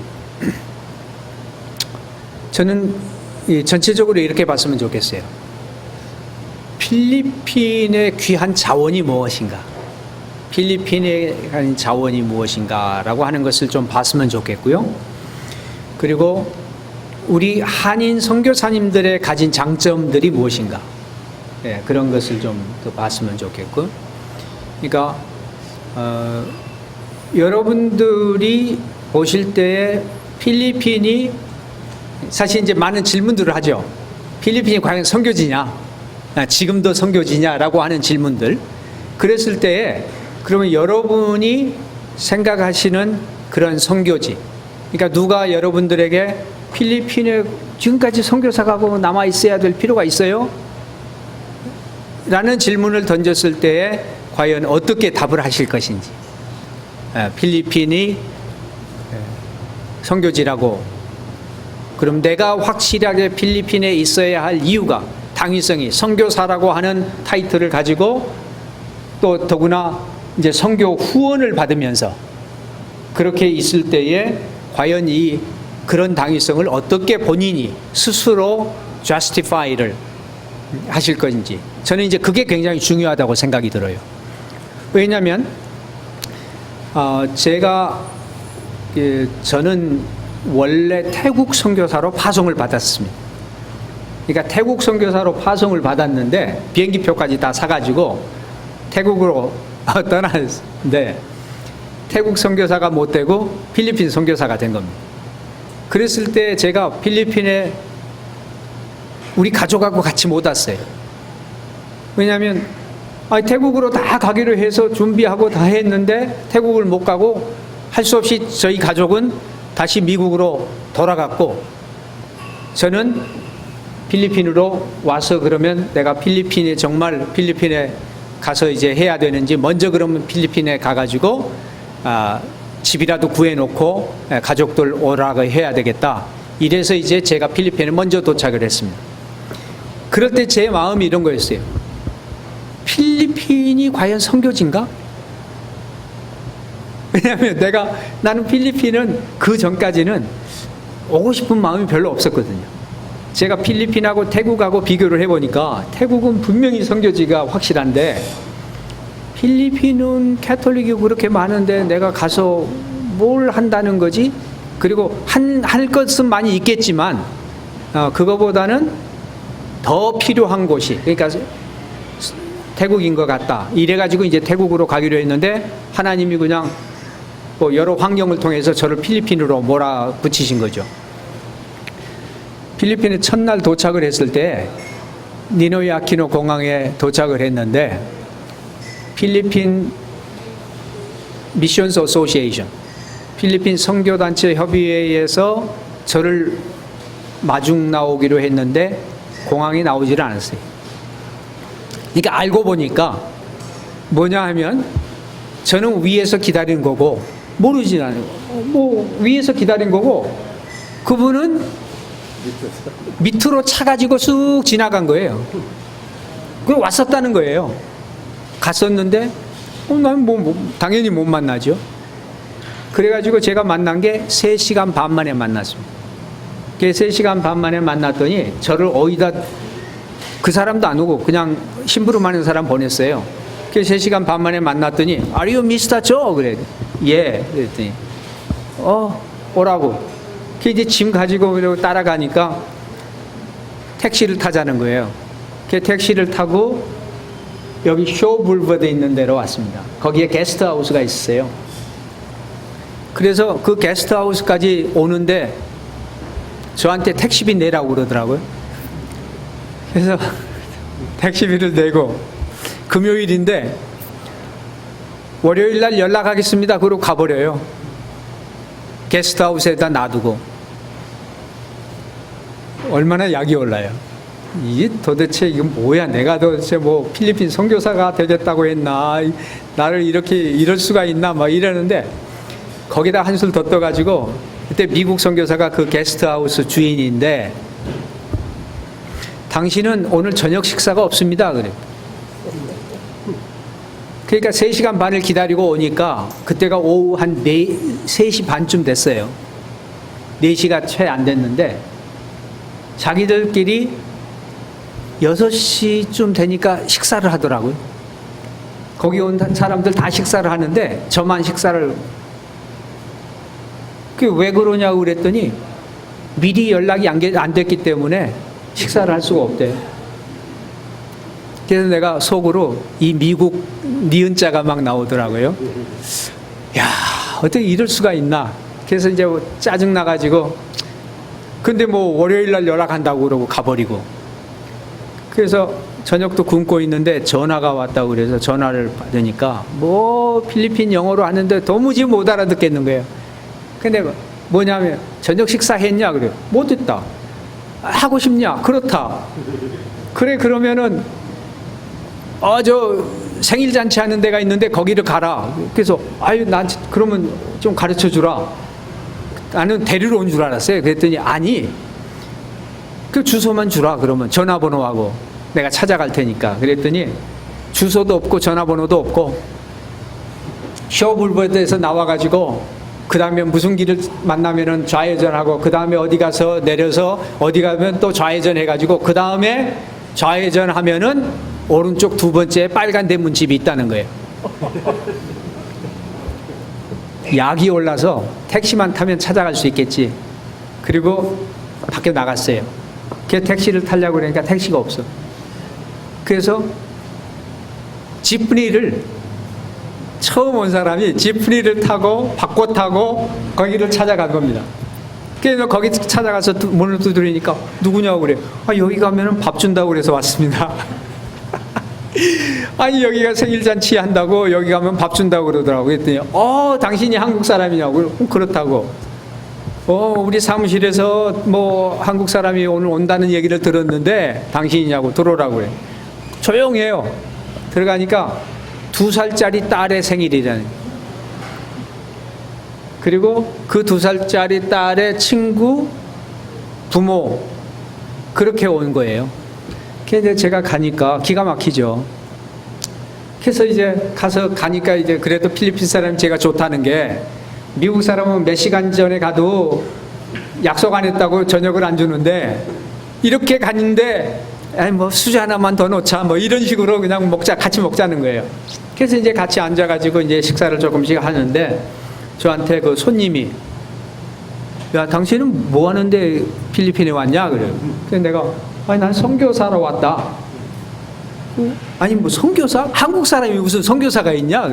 저는 전체적으로 이렇게 봤으면 좋겠어요. 필리핀의 귀한 자원이 무엇인가? 필리핀의 귀한 자원이 무엇인가라고 하는 것을 좀 봤으면 좋겠고요. 그리고 우리 한인 선교사님들의 가진 장점들이 무엇인가? 예, 그런 것을 좀 더 봤으면 좋겠고. 그러니까 여러분들이 보실 때에 필리핀이 사실 이제 많은 질문들을 하죠. 필리핀이 과연 선교지냐? 지금도 선교지냐라고 하는 질문들. 그랬을 때에 그러면 여러분이 생각하시는 그런 선교지. 그러니까 누가 여러분들에게 필리핀에 지금까지 선교사가 남아 있어야 될 필요가 있어요? 라는 질문을 던졌을 때에 과연 어떻게 답을 하실 것인지. 필리핀이 선교지라고, 그럼 내가 확실하게 필리핀에 있어야 할 이유가, 당위성이 선교사라고 하는 타이틀을 가지고 또 더구나 이제 선교 후원을 받으면서 그렇게 있을 때에 과연 이 그런 당위성을 어떻게 본인이 스스로 justify를 하실 건지, 저는 이제 그게 굉장히 중요하다고 생각이 들어요. 왜냐하면 저는 원래 태국 선교사로 파송을 받았습니다. 그러니까 태국 선교사로 파송을 받았는데 비행기표까지 다 사가지고 태국으로 떠났는데 태국 선교사가 못 되고 필리핀 선교사가 된 겁니다. 그랬을 때 제가 필리핀에 우리 가족하고 같이 못 왔어요. 왜냐하면 태국으로 다 가기로 해서 준비하고 다 했는데 태국을 못 가고 할 수 없이 저희 가족은 다시 미국으로 돌아갔고, 저는 필리핀으로 와서 그러면 내가 필리핀에 정말 필리핀에 가서 이제 해야 되는지, 먼저 그러면 필리핀에 가가지고 집이라도 구해놓고 가족들 오라고 해야 되겠다. 이래서 이제 제가 필리핀에 먼저 도착을 했습니다. 그럴 때 제 마음이 이런 거였어요. 필리핀이 과연 선교지인가? 왜냐하면 나는 필리핀은 그 전까지는 오고 싶은 마음이 별로 없었거든요. 제가 필리핀하고 태국하고 비교를 해보니까 태국은 분명히 선교지가 확실한데 필리핀은 캐톨릭이 그렇게 많은데 내가 가서 뭘 한다는 거지? 그리고 할 것은 많이 있겠지만 그거보다는 더 필요한 곳이, 그러니까 태국인 것 같다. 이래가지고 이제 태국으로 가기로 했는데 하나님이 그냥 뭐 여러 환경을 통해서 저를 필리핀으로 몰아붙이신 거죠. 필리핀에 첫날 도착을 했을 때 니노이 아키노 공항에 도착을 했는데 필리핀 미션스 어소시에이션, 필리핀 선교단체 협의회에서 저를 마중 나오기로 했는데 공항에 나오지를 않았어요. 그러니까 알고 보니까 뭐냐 하면 저는 위에서 기다린 거고, 모르지 않아요. 뭐 위에서 기다린 거고 그분은 밑으로 차가지고 쑥 지나간 거예요. 그 왔었다는 거예요. 갔었는데 난 당연히 못 만나죠. 그래가지고 제가 만난 게 3시간 반 만에 만났습니다. 3시간 반 만에 만났더니 저를 어디다, 그 사람도 안 오고 그냥 심부름하는 사람 보냈어요. 그래서 3시간 반 만에 만났더니 Are you Mr. Joe? 그래. 예. 그랬더니 오라고. 그 이제 짐 가지고 따라가니까 택시를 타자는 거예요. 그 택시를 타고 여기 쇼 불버드 있는 데로 왔습니다. 거기에 게스트하우스가 있었어요. 그래서 그 게스트하우스까지 오는데 저한테 택시비 내라고 그러더라고요. 그래서 택시비를 내고 금요일인데 월요일 날 연락하겠습니다. 그러고 가버려요. 게스트하우스에다 놔두고. 얼마나 약이 올라요. 이게 도대체 이건 뭐야? 내가 도대체 뭐 필리핀 선교사가 되겠다고 했나? 나를 이렇게 이럴 수가 있나? 막 이러는데 거기다 한술 더 떠가지고 그때 미국 선교사가 그 게스트하우스 주인인데 당신은 오늘 저녁 식사가 없습니다. 그래. 그러니까 3시간 반을 기다리고 오니까 그때가 오후 한 3시 반쯤 됐어요. 4시가 채 안 됐는데 자기들끼리 6시쯤 되니까 식사를 하더라고요. 거기 온 사람들 다 식사를 하는데 저만 식사를. 그게 왜 그러냐고 그랬더니 미리 연락이 안 됐기 때문에 식사를 할 수가 없대요. 그래서 내가 속으로 이 미국 니은자가 막 나오더라고요. 야, 어떻게 이럴 수가 있나. 그래서 이제 뭐 짜증나가지고 근데 뭐 월요일 날 연락한다고 그러고 가버리고. 그래서 저녁도 굶고 있는데 전화가 왔다고 그래서 전화를 받으니까 뭐 필리핀 영어로 하는데 도무지 못 알아듣겠는 거예요. 근데 뭐냐면 저녁 식사했냐 그래요. 못했다. 하고 싶냐? 그렇다. 그래 그러면은 저 생일 잔치 하는 데가 있는데 거기를 가라. 그래서 아유 난 그러면 좀 가르쳐 주라. 나는 데리러 온 줄 알았어요. 그랬더니 아니 그 주소만 주라. 그러면 전화번호하고 내가 찾아갈 테니까. 그랬더니 주소도 없고 전화번호도 없고 쇼불버드에서 나와가지고 그 다음에 무슨 길을 만나면은 좌회전하고 그 다음에 어디 가서 내려서 어디 가면 또 좌회전 해가지고 그 다음에 좌회전하면은 오른쪽 2번째 빨간 대문집이 있다는 거예요. 약이 올라서 택시만 타면 찾아갈 수 있겠지. 그리고 밖에 나갔어요. 그 택시를 타려고 그러니까 택시가 없어. 그래서 지프니를 처음 온 사람이 지프니를 타고 바꿔 타고 거기를 찾아간 겁니다. 그래서 거기 찾아가서 문을 두드리니까 누구냐고 그래요. 여기 가면은 밥 준다고 그래서 왔습니다. 아니 여기가 생일잔치 한다고 여기 가면 밥 준다고 그러더라고. 그랬더니 당신이 한국 사람이냐고. 그렇다고. 우리 사무실에서 뭐 한국 사람이 오늘 온다는 얘기를 들었는데 당신이냐고. 들어오라고 그래. 조용해요. 들어가니까 2살짜리 딸의 생일이라는. 그리고 그 2살짜리 딸의 친구 부모 그렇게 온 거예요. 그래서 제가 가니까 기가 막히죠. 그래서 이제 가니까 이제 그래도 필리핀 사람이 제가 좋다는 게 미국 사람은 몇 시간 전에 가도 약속 안 했다고 저녁을 안 주는데 이렇게 갔는데 뭐 수저 하나만 더 넣자 뭐 이런 식으로 그냥 같이 먹자는 거예요. 그래서 이제 같이 앉아가지고 이제 식사를 조금씩 하는데 저한테 그 손님이 야 당신은 뭐 하는데 필리핀에 왔냐 그래요. 그래서 내가 난 선교사로 왔다. 아니 뭐 선교사? 한국 사람이 무슨 선교사가 있냐?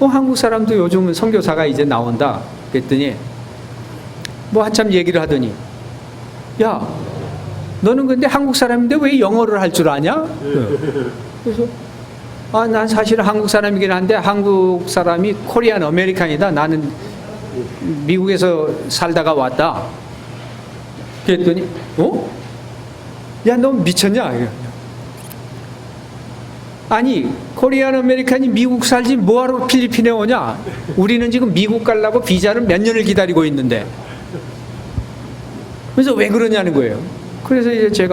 한국 사람도 요즘은 선교사가 이제 나온다. 그랬더니 뭐 한참 얘기를 하더니 야 너는 근데 한국 사람인데 왜 영어를 할 줄 아냐? 그래서 난 사실은 한국 사람이긴 한데 한국 사람이 코리안 아메리칸이다. 나는 미국에서 살다가 왔다. 그랬더니 야 너 미쳤냐? 아니 코리안 아메리칸이 미국 살지 뭐하러 필리핀에 오냐? 우리는 지금 미국 가려고 비자를 몇 년을 기다리고 있는데. 그래서 왜 그러냐는 거예요. 그래서 이제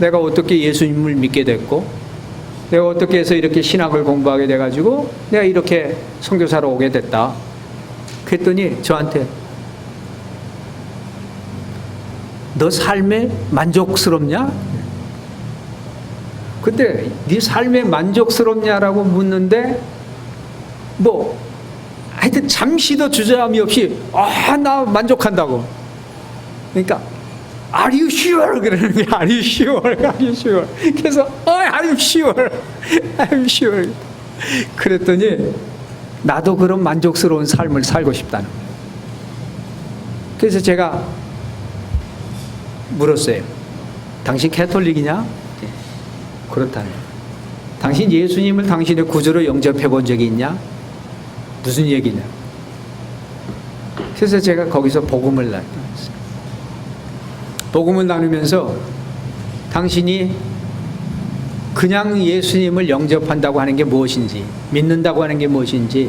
내가 어떻게 예수님을 믿게 됐고 내가 어떻게 해서 이렇게 신학을 공부하게 돼가지고 내가 이렇게 선교사로 오게 됐다. 그랬더니 저한테 너 삶에 만족스럽냐? 그때 네 삶에 만족스럽냐라고 묻는데 뭐 하여튼 잠시도 주저함이 없이 나 만족한다고. 그러니까 Are you sure? 그러는 거야. Are you sure? Are you sure? 그래서 I'm sure. I'm sure. 그랬더니 나도 그런 만족스러운 삶을 살고 싶다는 거예요. 그래서 제가 물었어요. 당신 캐톨릭이냐? 그렇다네. 당신 예수님을 당신의 구주로 영접해 본 적이 있냐? 무슨 얘기냐. 그래서 제가 거기서 복음을 나눴어요. 복음을 나누면서 당신이 그냥 예수님을 영접한다고 하는 게 무엇인지, 믿는다고 하는 게 무엇인지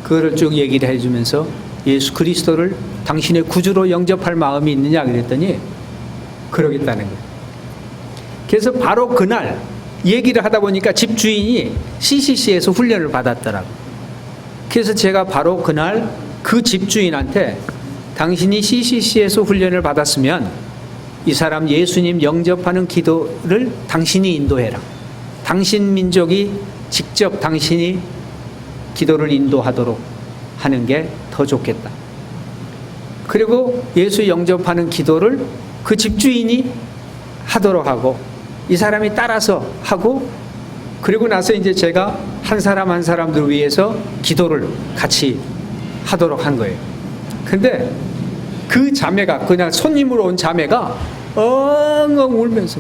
그거를 쭉 얘기를 해주면서 예수 그리스도를 당신의 구주로 영접할 마음이 있느냐 그랬더니 그러겠다는 거예요. 그래서 바로 그날 얘기를 하다 보니까 집주인이 CCC에서 훈련을 받았더라고요. 그래서 제가 바로 그날 그 집주인한테 당신이 CCC에서 훈련을 받았으면 이 사람 예수님 영접하는 기도를 당신이 인도해라. 당신 민족이 직접 당신이 기도를 인도하도록 하는 게 더 좋겠다. 그리고 예수 영접하는 기도를 그 집주인이 하도록 하고 이 사람이 따라서 하고 그리고 나서 이제 제가 한 사람 한 사람들 위해서 기도를 같이 하도록 한 거예요. 근데 그 자매가 그냥 손님으로 온 자매가 엉엉 울면서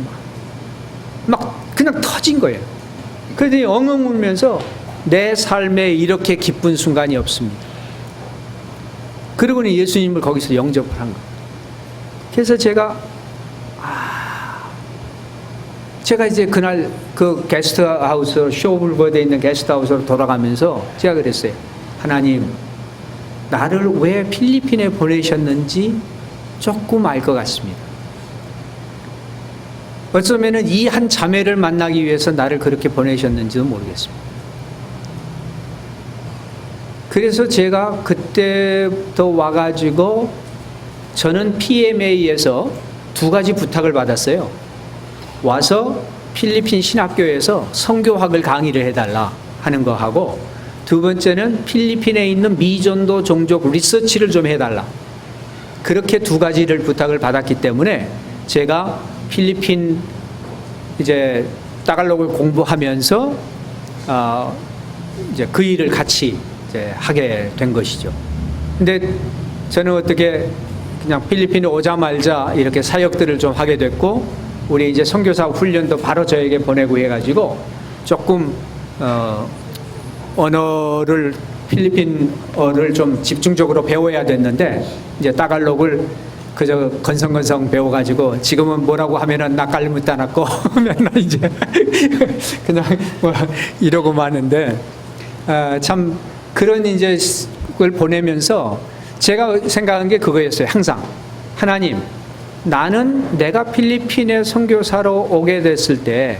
막 그냥 터진 거예요. 그랬더니 엉엉 울면서 내 삶에 이렇게 기쁜 순간이 없습니다. 그러고는 예수님을 거기서 영접을 한 거예요. 그래서 제가 이제 그날 그 게스트하우스 쇼블버드에 있는 게스트하우스로 돌아가면서 제가 그랬어요. 하나님, 나를 왜 필리핀에 보내셨는지 조금 알 것 같습니다. 어쩌면은 이 한 자매를 만나기 위해서 나를 그렇게 보내셨는지도 모르겠습니다. 그래서 제가 그때부터 와가지고 저는 PMA에서 2가지 부탁을 받았어요. 와서 필리핀 신학교에서 선교학을 강의를 해달라 하는 거 하고, 두 번째는 필리핀에 있는 미전도 종족 리서치를 좀 해달라. 그렇게 2가지를 부탁을 받았기 때문에 제가 필리핀 이제 따갈록을 공부하면서 이제 그 일을 같이 이제 하게 된 것이죠. 근데 저는 어떻게 그냥 필리핀에 오자마자 이렇게 사역들을 좀 하게 됐고, 우리 이제 선교사 훈련도 바로 저에게 보내고 해가지고 조금 언어를 필리핀어를 좀 집중적으로 배워야 됐는데 이제 따갈록을 그저 건성건성 배워가지고 지금은 뭐라고 하면은 낯깔무다 났고 맨날 이제 그냥 뭐 이러고 마는데 참 그런 이제 걸 보내면서 제가 생각한 게 그거였어요. 항상 하나님, 나는 내가 필리핀에 선교사로 오게 됐을 때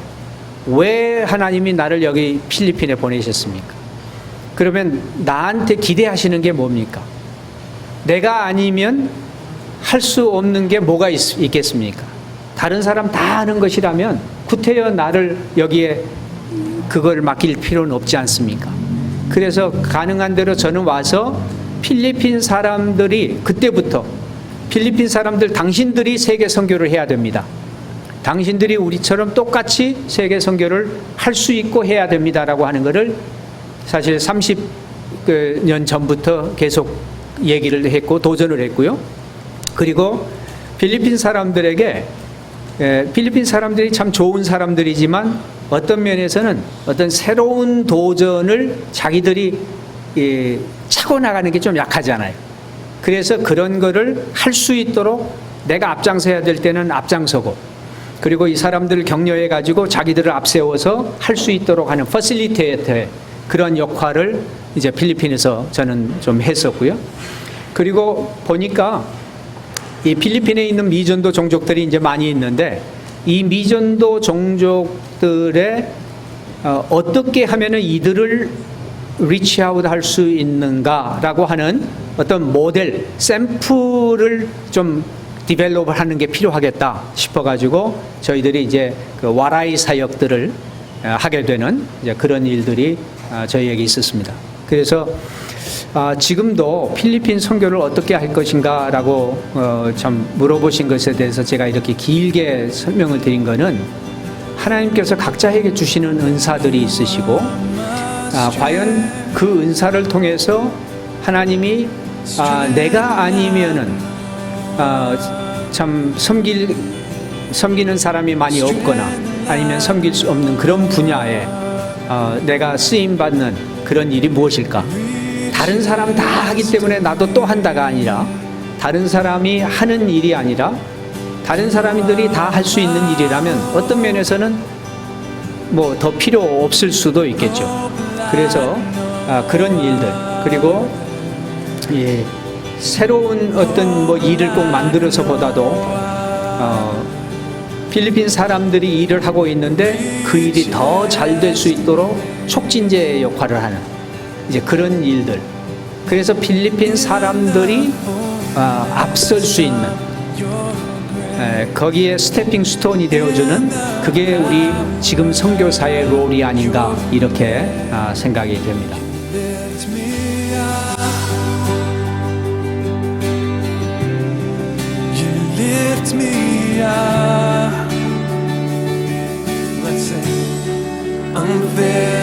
왜 하나님이 나를 여기 필리핀에 보내셨습니까? 그러면 나한테 기대하시는 게 뭡니까? 내가 아니면 할 수 없는 게 뭐가 있겠습니까? 다른 사람 다 하는 것이라면 구태여 나를 여기에 그걸 맡길 필요는 없지 않습니까? 그래서 가능한 대로 저는 와서 필리핀 사람들이 그때부터 필리핀 사람들 당신들이 세계 선교를 해야 됩니다. 당신들이 우리처럼 똑같이 세계 선교를 할 수 있고 해야 됩니다라고 하는 것을 사실 30년 전부터 계속 얘기를 했고 도전을 했고요. 그리고 필리핀 사람들에게 필리핀 사람들이 참 좋은 사람들이지만 어떤 면에서는 어떤 새로운 도전을 자기들이 차고 나가는 게 좀 약하잖아요. 그래서 그런 거를 할 수 있도록 내가 앞장서야 될 때는 앞장서고, 그리고 이 사람들을 격려해 가지고 자기들을 앞세워서 할 수 있도록 하는 퍼실리테이터의 그런 역할을 이제 필리핀에서 저는 좀 했었고요. 그리고 보니까 이 필리핀에 있는 미전도 종족들이 이제 많이 있는데, 이 미전도 종족들의 어떻게 하면은 이들을 리치아웃 할 수 있는가라고 하는 어떤 모델, 샘플을 좀 디벨롭을 하는 게 필요하겠다 싶어가지고 저희들이 이제 그 와라이 사역들을 하게 되는 이제 그런 일들이 저희에게 있었습니다. 그래서 지금도 필리핀 선교를 어떻게 할 것인가라고 참 물어보신 것에 대해서 제가 이렇게 길게 설명을 드린 거는, 하나님께서 각자에게 주시는 은사들이 있으시고 과연 그 은사를 통해서 하나님이 내가 아니면은 참 섬기는 사람이 많이 없거나 아니면 섬길 수 없는 그런 분야에 내가 쓰임받는 그런 일이 무엇일까? 다른 사람 다 하기 때문에 나도 또 한다가 아니라 다른 사람이 하는 일이 아니라 다른 사람들이 다 할 수 있는 일이라면 어떤 면에서는 뭐 더 필요 없을 수도 있겠죠. 그래서 그런 일들 그리고 예, 새로운 어떤 뭐 일을 꼭 만들어서보다도 필리핀 사람들이 일을 하고 있는데 그 일이 더 잘 될 수 있도록 촉진제 역할을 하는 이제 그런 일들. 그래서 필리핀 사람들이 앞설 수 있는 거기에 스태핑 스톤이 되어주는 그게 우리 지금 선교사의 롤이 아닌가 이렇게 생각이 됩니다. Lift me up. Let's sing. Unfair.